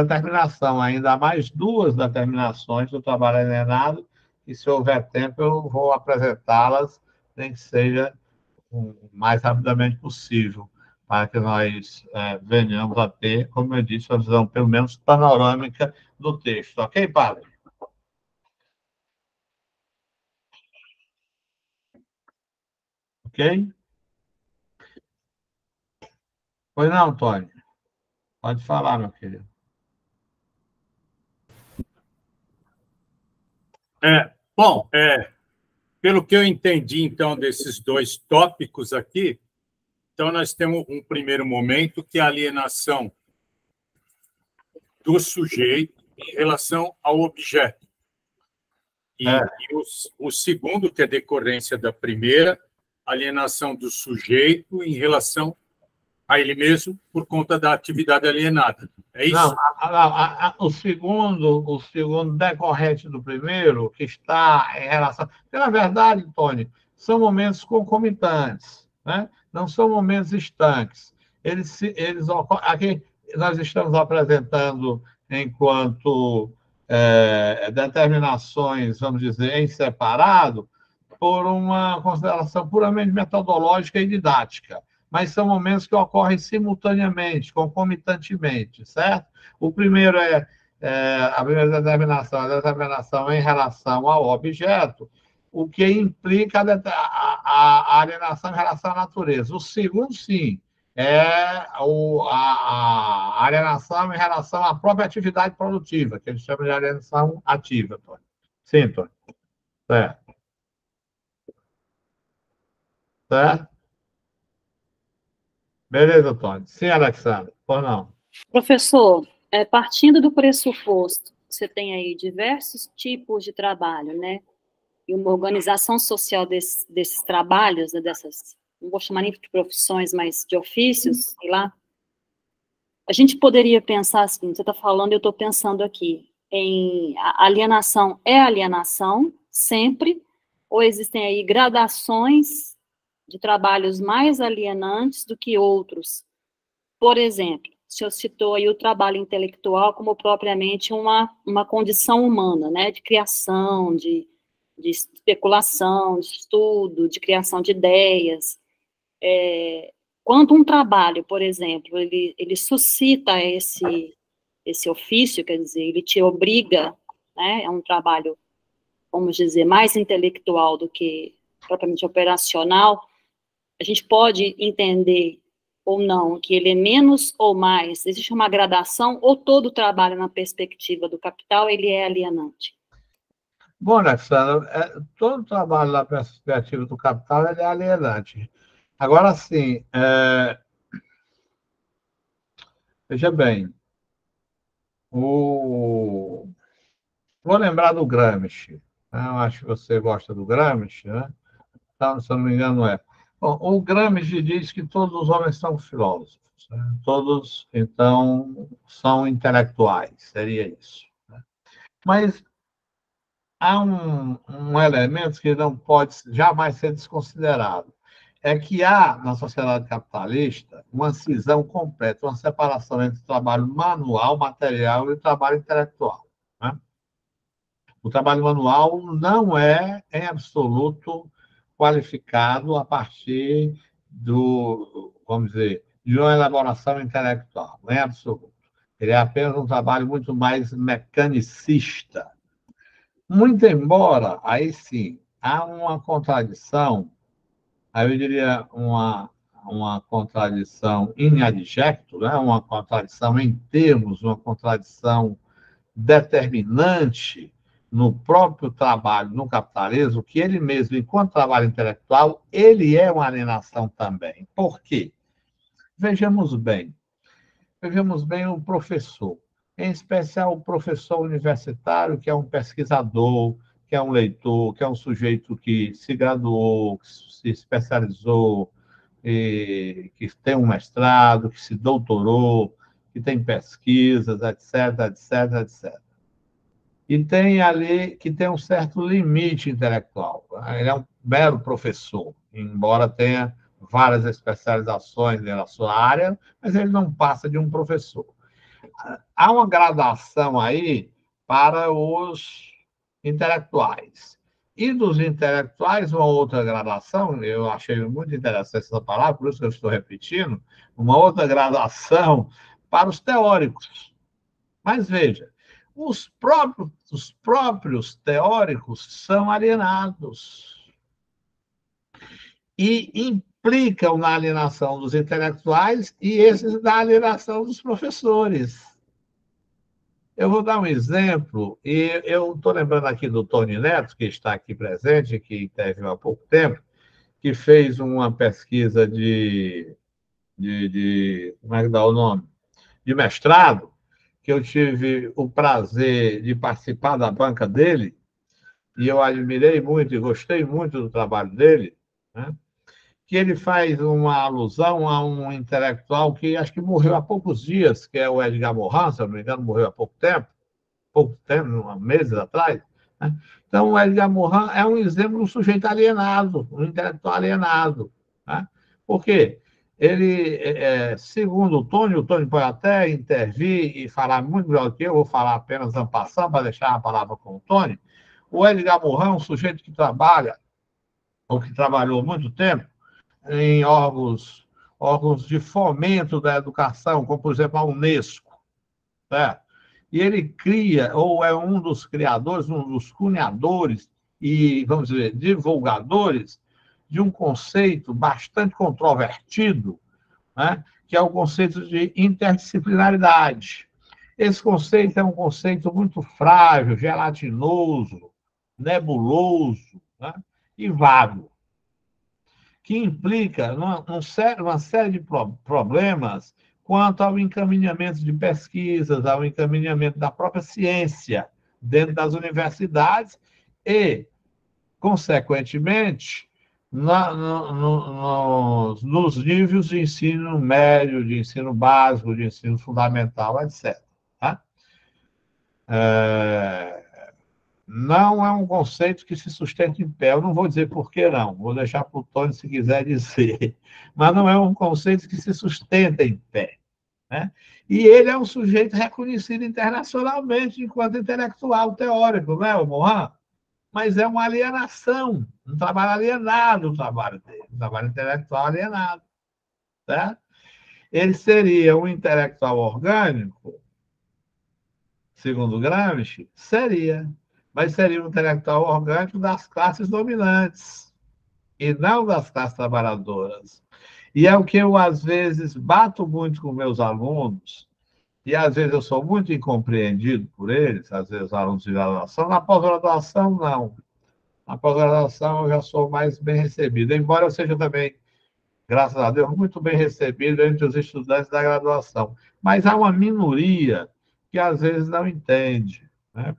determinação, ainda há mais duas determinações do trabalho alienado, e se houver tempo eu vou apresentá-las, nem que seja o mais rapidamente possível, para que nós venhamos a ter, como eu disse, uma visão pelo menos panorâmica do texto. Ok, padre? Ok? Pois não, Antônio? Pode falar, meu querido. Bom, pelo que eu entendi, então, desses dois tópicos aqui, então nós temos um primeiro momento, que é a alienação do sujeito em relação ao objeto. E o segundo, que é decorrência da primeira, alienação do sujeito em relação a ele mesmo por conta da atividade alienada. É isso? Não, o segundo decorrente do primeiro, que está em relação... Porque, na verdade, Tony, são momentos concomitantes, né? Não são momentos estanques. Eles ocorrem... Aqui nós estamos apresentando enquanto determinações, vamos dizer, em separado, por uma consideração puramente metodológica e didática, mas são momentos que ocorrem simultaneamente, concomitantemente, certo? O primeiro a primeira determinação, a determinação em relação ao objeto, o que implica a alienação em relação à natureza. O segundo, sim, a alienação em relação à própria atividade produtiva, que eles chamam de alienação ativa, Tony. Sim, Tony. Certo. Certo? Beleza, Tony. Sim, Alexandre. Ou não? Professor, partindo do pressuposto, você tem aí diversos tipos de trabalho, né? E uma organização social desses trabalhos, né? Dessas, não vou chamar nem de profissões, mas de ofícios, sei lá. A gente poderia pensar assim, você está falando, eu estou pensando aqui, a alienação é alienação, sempre, ou existem aí gradações de trabalhos mais alienantes do que outros? Por exemplo, o senhor citou aí o trabalho intelectual como propriamente uma condição humana, né, de criação, de especulação, de estudo, de criação de ideias. Quando um trabalho, por exemplo, ele suscita esse ofício, quer dizer, ele te obriga, né, é um trabalho, vamos dizer, mais intelectual do que propriamente operacional, a gente pode entender ou não que ele é menos ou mais, existe uma gradação, ou todo trabalho na perspectiva do capital, ele é alienante? Bom, Alexandre, todo trabalho na perspectiva do capital ele é alienante. Agora, sim, veja bem, vou lembrar do Gramsci, né? Eu acho que você gosta do Gramsci, né? Então, se eu não me engano, Bom, o Gramsci diz que todos os homens são filósofos, né? Todos, então, são intelectuais, seria isso, né? Mas há um elemento que não pode jamais ser desconsiderado. É que há, na sociedade capitalista, uma cisão completa, uma separação entre o trabalho manual, material e o trabalho intelectual, né? O trabalho manual não é, em absoluto, qualificado a partir vamos dizer, de uma elaboração intelectual, em absoluto. Ele é apenas um trabalho muito mais mecanicista. Muito embora, aí sim, há uma contradição, aí eu diria uma contradição in adjecto, né? Uma contradição em termos, uma contradição determinante no próprio trabalho no capitalismo, que ele mesmo, enquanto trabalho intelectual, ele é uma alienação também. Por quê? Vejamos bem o professor, em especial o professor universitário, que é um pesquisador, que é um leitor, que é um sujeito que se graduou, que se especializou, que tem um mestrado, que se doutorou, que tem pesquisas, etc, etc, etc. E tem ali que tem um certo limite intelectual. Ele é um mero professor, embora tenha várias especializações na sua área, mas ele não passa de um professor. Há uma gradação aí para os intelectuais. E dos intelectuais, uma outra gradação, eu achei muito interessante essa palavra, por isso que eu estou repetindo, uma outra gradação para os teóricos. Mas veja, os próprios teóricos são alienados e implicam na alienação dos intelectuais e esses na alienação dos professores. Eu vou dar um exemplo, e eu estou lembrando aqui do Tony Neto, que está aqui presente, que teve há pouco tempo, que fez uma pesquisa como é que dá o nome? De mestrado, que eu tive o prazer de participar da banca dele, e eu admirei muito e gostei muito do trabalho dele, né? Que ele faz uma alusão a um intelectual que acho que morreu há poucos dias, que é o Edgar Morin, se eu não me engano, morreu há pouco tempo, meses atrás, né? Então, o Edgar Morin é um exemplo de um sujeito alienado, um intelectual alienado, né? Por quê? Ele, segundo o Tony pode até intervir e falar muito melhor do que eu, vou falar apenas en passant para deixar a palavra com o Tony. O Edgar Morin é um sujeito que trabalha, ou que trabalhou há muito tempo, em órgãos de fomento da educação, como, por exemplo, a Unesco, certo? E ele cria, ou é um dos criadores, um dos cunhadores e, vamos dizer, divulgadores de um conceito bastante controvertido, né? Que é o conceito de interdisciplinaridade. Esse conceito é um conceito muito frágil, gelatinoso, nebuloso, né? E vago, que implica uma série de problemas quanto ao encaminhamento de pesquisas, ao encaminhamento da própria ciência dentro das universidades e, consequentemente, nos níveis de ensino médio, de ensino básico, de ensino fundamental, etc. Tá? Não é um conceito que se sustenta em pé. Eu não vou dizer por que não, vou deixar para o Tony se quiser dizer. Mas não é um conceito que se sustenta em pé, né? E ele é um sujeito reconhecido internacionalmente enquanto intelectual teórico, não é, o Morin? Mas é uma alienação, um trabalho alienado, o trabalho dele, um trabalho intelectual alienado. Certo? Ele seria um intelectual orgânico, segundo Gramsci? Seria. Mas seria um intelectual orgânico das classes dominantes e não das classes trabalhadoras. E é o que eu, às vezes, bato muito com meus alunos, e às vezes eu sou muito incompreendido por eles, às vezes alunos de graduação. Na pós-graduação, não. Na pós-graduação eu já sou mais bem recebido, embora eu seja também, graças a Deus, muito bem recebido entre os estudantes da graduação. Mas há uma minoria que às vezes não entende, né?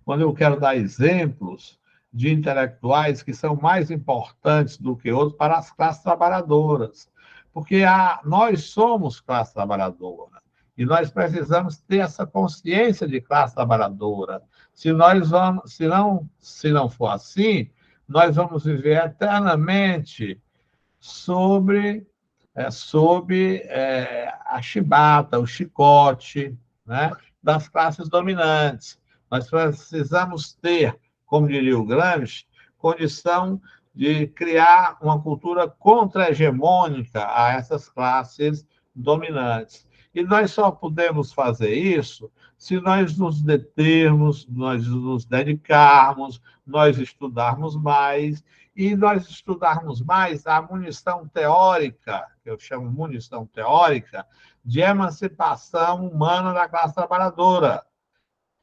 Quando eu quero dar exemplos de intelectuais que são mais importantes do que outros para as classes trabalhadoras. Porque nós somos classe trabalhadora e nós precisamos ter essa consciência de classe trabalhadora. Se não for assim, nós vamos viver eternamente sob a chibata, o chicote, né, das classes dominantes. Nós precisamos ter, como diria o Gramsci, condição de criar uma cultura contra-hegemônica a essas classes dominantes. E nós só podemos fazer isso se nós nos determos, nós nos dedicarmos, nós estudarmos mais, e nós estudarmos mais a munição teórica, que eu chamo munição teórica, de emancipação humana da classe trabalhadora,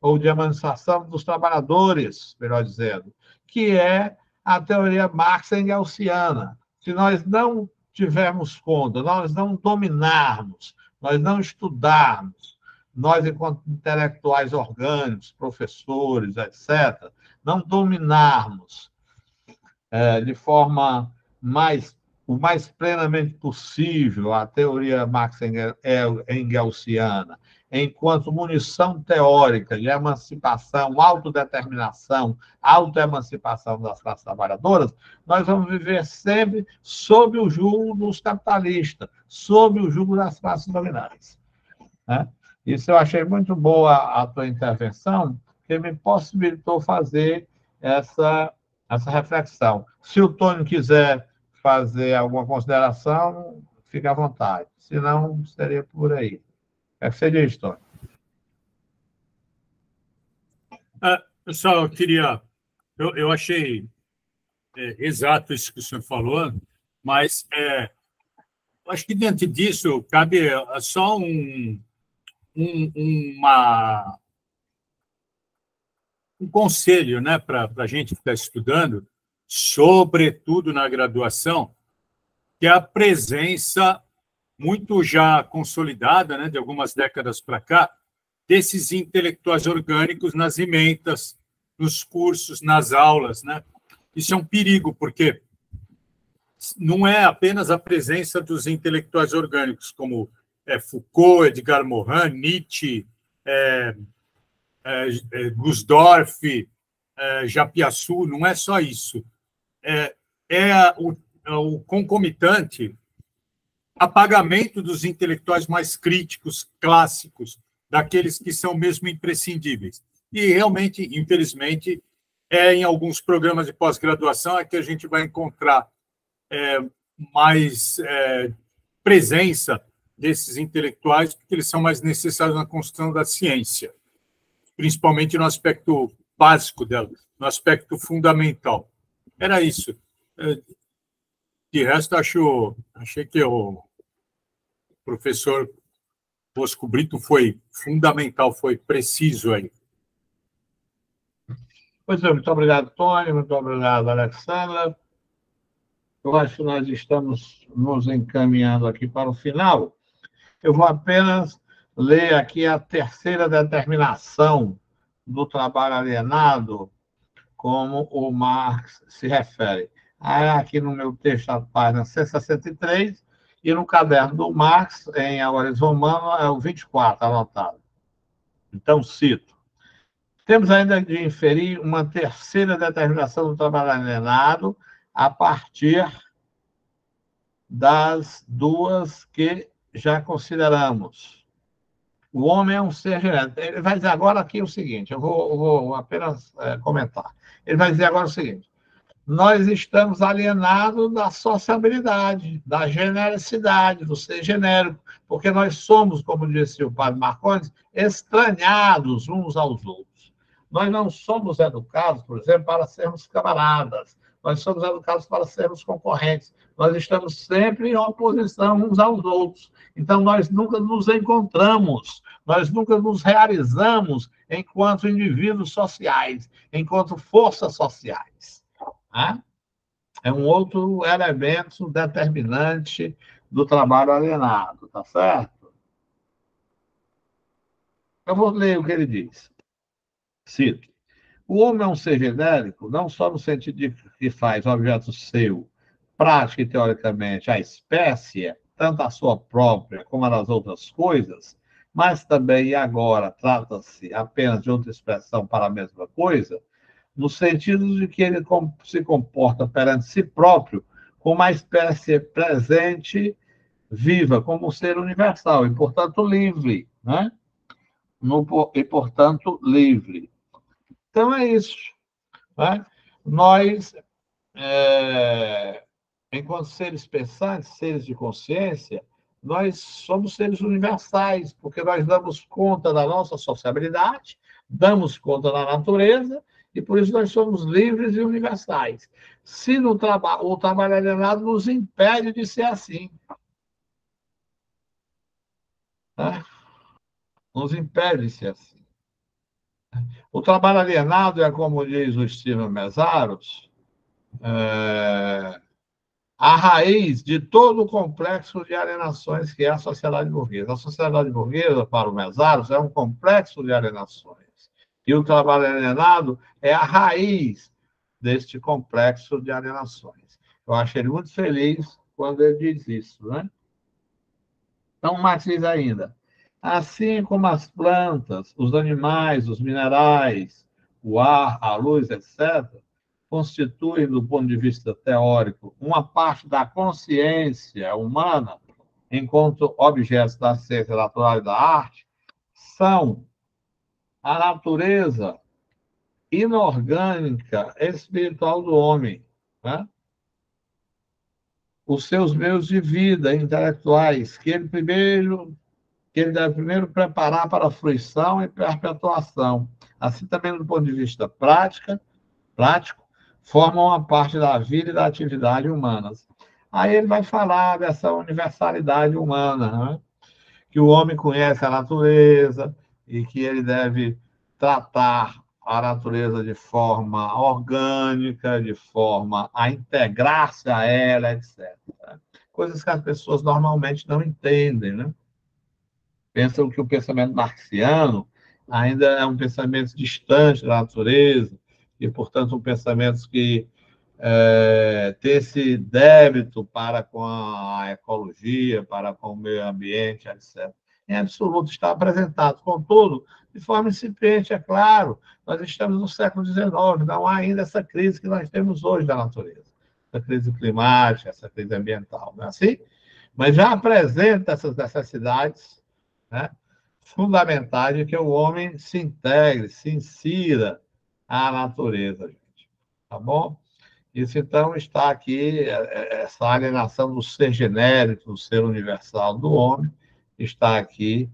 ou de emancipação dos trabalhadores, melhor dizendo, que é a teoria marx-engelsiana. Se nós não tivermos conta, nós não dominarmos, nós não estudarmos, nós, enquanto intelectuais orgânicos, professores, etc., não dominarmos de forma o mais plenamente possível a teoria marx-engelsiana, enquanto munição teórica de emancipação, autodeterminação, autoemancipação das classes trabalhadoras, nós vamos viver sempre sob o jugo dos capitalistas, sob o jugo das classes dominantes. Né? Isso eu achei muito boa a tua intervenção, que me possibilitou fazer essa reflexão. Se o Tony quiser fazer alguma consideração, fique à vontade. Se não, seria por aí. O que você diz, Tony? Eu só queria... Eu achei exato isso que o senhor falou, mas acho que dentro disso cabe só um conselho, né, para a gente que está estudando, sobretudo na graduação, que é a presença muito já consolidada, né, de algumas décadas para cá, desses intelectuais orgânicos nas ementas, nos cursos, nas aulas. Né? Isso é um perigo, porque não é apenas a presença dos intelectuais orgânicos, como Foucault, Edgar Morin, Nietzsche, Gusdorff, Japiaçu, não é só isso. O concomitante apagamento dos intelectuais mais críticos, clássicos, daqueles que são mesmo imprescindíveis. E, realmente, infelizmente, em alguns programas de pós-graduação é que a gente vai encontrar mais presença desses intelectuais, porque eles são mais necessários na construção da ciência, principalmente no aspecto básico dela, no aspecto fundamental. Era isso. De resto, achei que o professor Bosco Brito foi fundamental, foi preciso aí. Pois é, muito obrigado, Tony, muito obrigado, Alexandra. Eu acho que nós estamos nos encaminhando aqui para o final. Eu vou apenas ler aqui a terceira determinação do trabalho alienado, como o Marx se refere. Aqui no meu texto, a página 163, e no caderno do Marx, em Aores Romano, é o 24, anotado. Então, cito. Temos ainda de inferir uma terceira determinação do trabalho alienado a partir das duas que já consideramos. O homem é um ser genético. Ele vai dizer agora aqui o seguinte, eu vou apenas comentar. Ele vai dizer agora o seguinte: nós estamos alienados da sociabilidade, da genericidade, do ser genérico, porque nós somos, como disse o padre Marcondes, estranhados uns aos outros. Nós não somos educados, por exemplo, para sermos camaradas, nós somos educados para sermos concorrentes, nós estamos sempre em oposição uns aos outros. Então, nós nunca nos encontramos, nós nunca nos realizamos enquanto indivíduos sociais, enquanto forças sociais. É um outro elemento determinante do trabalho alienado, tá certo? Eu vou ler o que ele diz. Cito. O homem é um ser genérico, não só no sentido de que faz objeto seu, prática e teoricamente a espécie, tanto a sua própria como a das outras coisas, mas também, e agora, trata-se apenas de outra expressão para a mesma coisa, no sentido de que ele se comporta perante si próprio como uma espécie presente, viva, como um ser universal, e, portanto, livre, né? E, portanto, livre. Então, é isso. Né? Nós, enquanto seres pensantes, seres de consciência, nós somos seres universais, porque nós damos conta da nossa sociabilidade, damos conta da natureza, e por isso nós somos livres e universais. Se o trabalho alienado nos impede de ser assim. Né? Nos impede de ser assim. O trabalho alienado é, como diz o Steven Meszaros, a raiz de todo o complexo de alienações que é a sociedade burguesa. A sociedade burguesa, para o Meszaros, é um complexo de alienações. E o trabalho alienado é a raiz deste complexo de alienações. Eu achei ele muito feliz quando ele diz isso, né? Então, Marx diz ainda, assim como as plantas, os animais, os minerais, o ar, a luz, etc., constituem, do ponto de vista teórico, uma parte da consciência humana, enquanto objetos da ciência natural e da arte, são a natureza inorgânica espiritual do homem, né? Os seus meios de vida intelectuais, que ele deve primeiro preparar para a fruição e perpetuação. Assim também, do ponto de vista prático, formam uma parte da vida e da atividade humanas. Aí ele vai falar dessa universalidade humana, né? Que o homem conhece a natureza e que ele deve tratar a natureza de forma orgânica, de forma a integrar-se a ela, etc. Coisas que as pessoas normalmente não entendem, né? Pensam que o pensamento marxiano ainda é um pensamento distante da natureza e, portanto, um pensamento que tem esse débito para com a ecologia, para com o meio ambiente, etc. Em absoluto está apresentado. Contudo, de forma incipiente, é claro, nós estamos no século XIX, não há ainda essa crise que nós temos hoje da natureza, essa crise climática, essa crise ambiental, não é assim? Mas já apresenta essas necessidades, né, fundamentais de que o homem se integre, se insira à natureza, gente. Tá bom? Isso, então, está aqui, essa alienação do ser genérico, do ser universal do homem, está aqui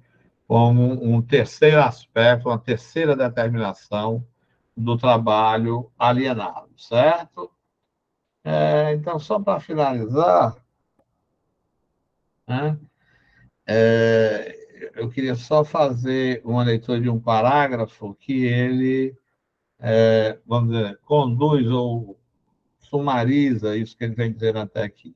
como um terceiro aspecto, uma terceira determinação do trabalho alienado, certo? Então, só para finalizar, né, eu queria só fazer uma leitura de um parágrafo que ele, vamos dizer, conduz ou sumariza isso que ele vem dizendo até aqui.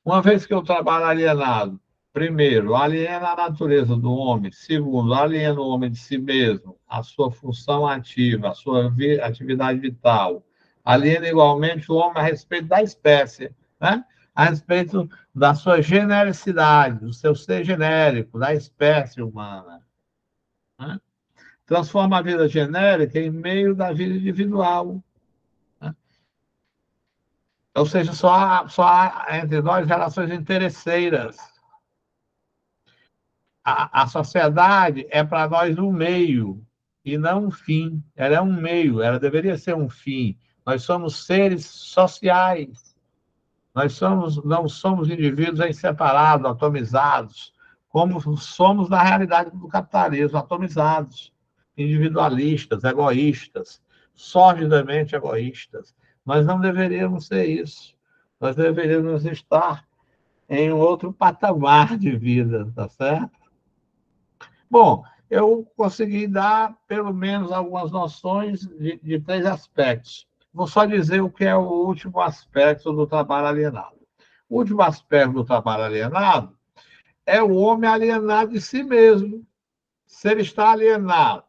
Uma vez que o trabalho alienado, primeiro, aliena a natureza do homem, segundo, aliena o homem de si mesmo, a sua função ativa, a sua atividade vital, aliena igualmente o homem a respeito da espécie, né? A respeito da sua genericidade, do seu ser genérico, da espécie humana. Né? Transforma a vida genérica em meio da vida individual. Ou seja, só há entre nós relações interesseiras. A sociedade é para nós um meio e não um fim. Ela é um meio, ela deveria ser um fim. Nós somos seres sociais. Não somos indivíduos em separados, atomizados, como somos na realidade do capitalismo, atomizados, individualistas, egoístas, sordidamente egoístas. Nós não deveríamos ser isso. Nós deveríamos estar em um outro patamar de vida, tá certo? Bom, eu consegui dar, pelo menos, algumas noções de três aspectos. Vou só dizer o que é o último aspecto do trabalho alienado. O último aspecto do trabalho alienado é o homem alienado de si mesmo. Se ele está alienado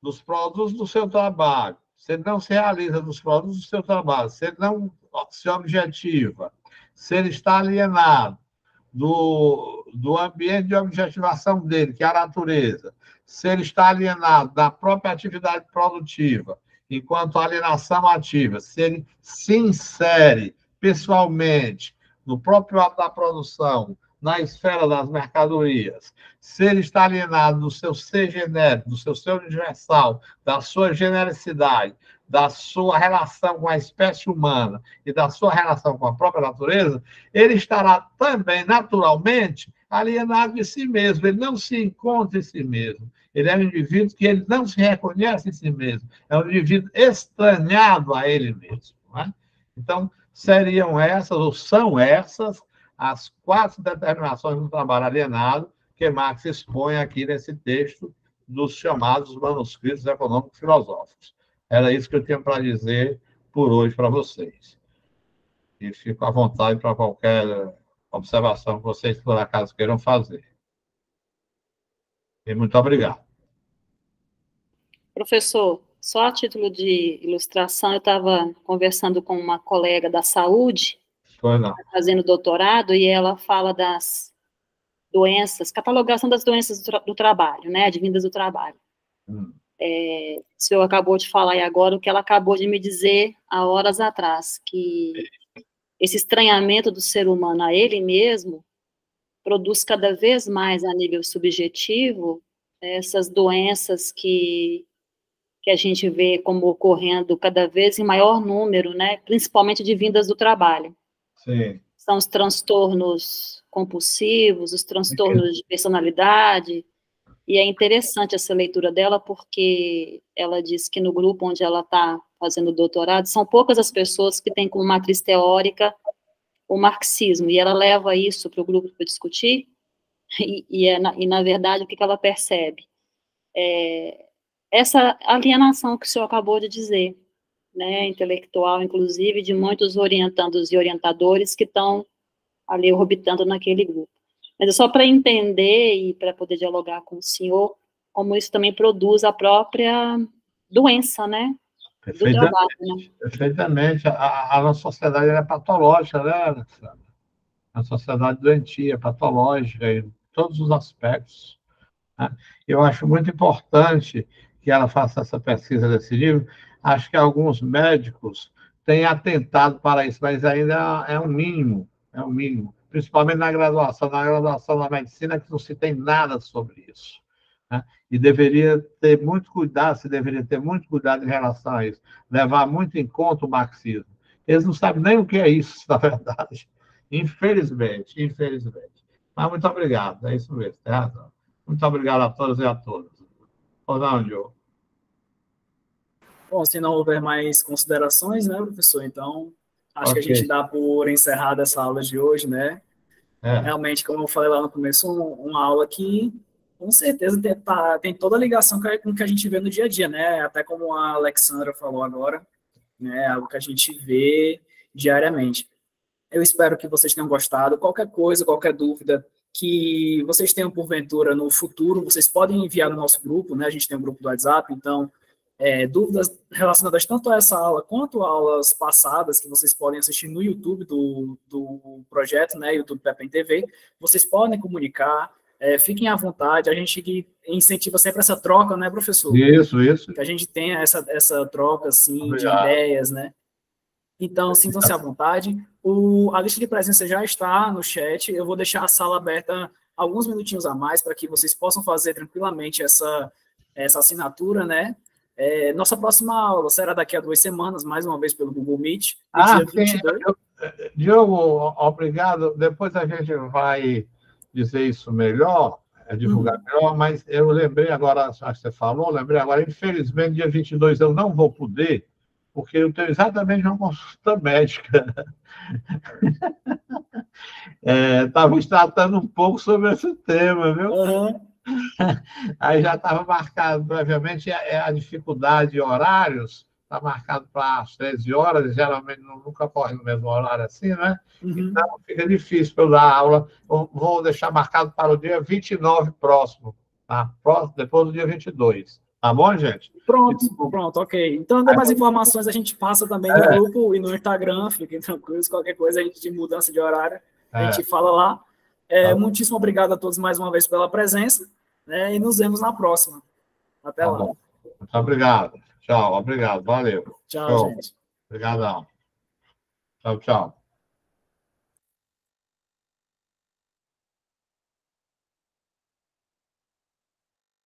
dos produtos do seu trabalho, se ele não se realiza nos produtos do seu trabalho, se ele não se objetiva, se ele está alienado do ambiente de objetivação dele, que é a natureza, se ele está alienado da própria atividade produtiva, enquanto alienação ativa, se ele se insere pessoalmente no próprio ato da produção, na esfera das mercadorias, se ele está alienado do seu ser genérico, do seu ser universal, da sua genericidade, da sua relação com a espécie humana e da sua relação com a própria natureza, ele estará também, naturalmente, alienado de si mesmo. Ele não se encontra em si mesmo. Ele é um indivíduo que ele não se reconhece em si mesmo. É um indivíduo estranhado a ele mesmo. Não é? Então, seriam essas, ou são essas, as 4 determinações do trabalho alienado que Marx expõe aqui nesse texto dos chamados manuscritos econômicos filosóficos. Era isso que eu tinha para dizer por hoje para vocês. E fico à vontade para qualquer observação que vocês, por acaso, queiram fazer. E muito obrigado. Professor, só a título de ilustração, eu estava conversando com uma colega da saúde, fazendo doutorado, e ela fala das doenças, catalogação das doenças do trabalho, né, advindas do trabalho. O senhor acabou de falar aí agora o que ela acabou de me dizer há horas atrás, que esse estranhamento do ser humano a ele mesmo produz cada vez mais a nível subjetivo essas doenças que a gente vê como ocorrendo cada vez em maior número, né, principalmente de vindas do trabalho. Sim. São os transtornos compulsivos, os transtornos de personalidade, e é interessante essa leitura dela, porque ela diz que no grupo onde ela está fazendo doutorado, são poucas as pessoas que têm como matriz teórica o marxismo, e ela leva isso para o grupo para discutir, e na verdade, o que ela percebe? Essa alienação que o senhor acabou de dizer, né, intelectual, inclusive, de muitos orientandos e orientadores que estão ali orbitando naquele grupo. Mas é só para entender e para poder dialogar com o senhor, como isso também produz a própria doença, né, do trabalho. Né? Perfeitamente. A nossa sociedade é patológica, né, Alexandre? A sociedade doentia, patológica, em todos os aspectos. Né? Eu acho muito importante que ela faça essa pesquisa desse livro. Acho que alguns médicos têm atentado para isso, mas ainda é um mínimo, principalmente na graduação da medicina, que não se tem nada sobre isso. Né? E deveria ter muito cuidado em relação a isso, levar muito em conta o marxismo. Eles não sabem nem o que é isso, na verdade. Infelizmente. Mas muito obrigado, é isso mesmo, tem razão. Muito obrigado a todos e a todas. Não, Diogo. Bom, se não houver mais considerações, né, professor? Então, acho que a gente dá por encerrada essa aula de hoje, né? Realmente, como eu falei lá no começo, uma aula que, com certeza, tem toda a ligação com o que a gente vê no dia a dia, né? Até como a Alexandra falou agora, né? Algo que a gente vê diariamente. Eu espero que vocês tenham gostado. Qualquer coisa, qualquer dúvida que vocês tenham porventura no futuro, vocês podem enviar no nosso grupo, né? A gente tem um grupo do WhatsApp, então, dúvidas relacionadas tanto a essa aula quanto a aulas passadas que vocês podem assistir no YouTube do projeto, né? YouTube Pepem TV, vocês podem comunicar, fiquem à vontade, a gente incentiva sempre essa troca, né, professor? Isso. Que a gente tenha essa troca, assim, de ideias, né? Então, sintam-se à vontade. A lista de presença já está no chat. Eu vou deixar a sala aberta alguns minutinhos a mais para que vocês possam fazer tranquilamente essa assinatura, né? Nossa próxima aula será daqui a 2 semanas, mais uma vez pelo Google Meet, dia 22. Diogo, obrigado. Depois a gente vai dizer isso melhor, divulgar melhor, mas eu lembrei agora, acho que você falou, infelizmente, dia 22 eu não vou poder, porque eu tenho exatamente uma consulta médica. Estava tratando um pouco sobre esse tema, viu? Aí já estava marcado previamente a dificuldade de horários, está marcado para as 13 horas, geralmente nunca corre no mesmo horário assim, né? Então fica difícil para eu dar aula. Vou deixar marcado para o dia 29 próximo, tá? Depois do dia 22. Tá bom, gente? Pronto, ok. Então, mais informações a gente passa também no grupo e no Instagram, fiquem tranquilos, qualquer coisa a gente de mudança de horário, a gente fala lá. Muitíssimo obrigado a todos mais uma vez pela presença, né, e nos vemos na próxima. Até lá. Bom. Muito obrigado. Tchau, obrigado. Valeu. Tchau, gente. Obrigadão. Tchau, tchau.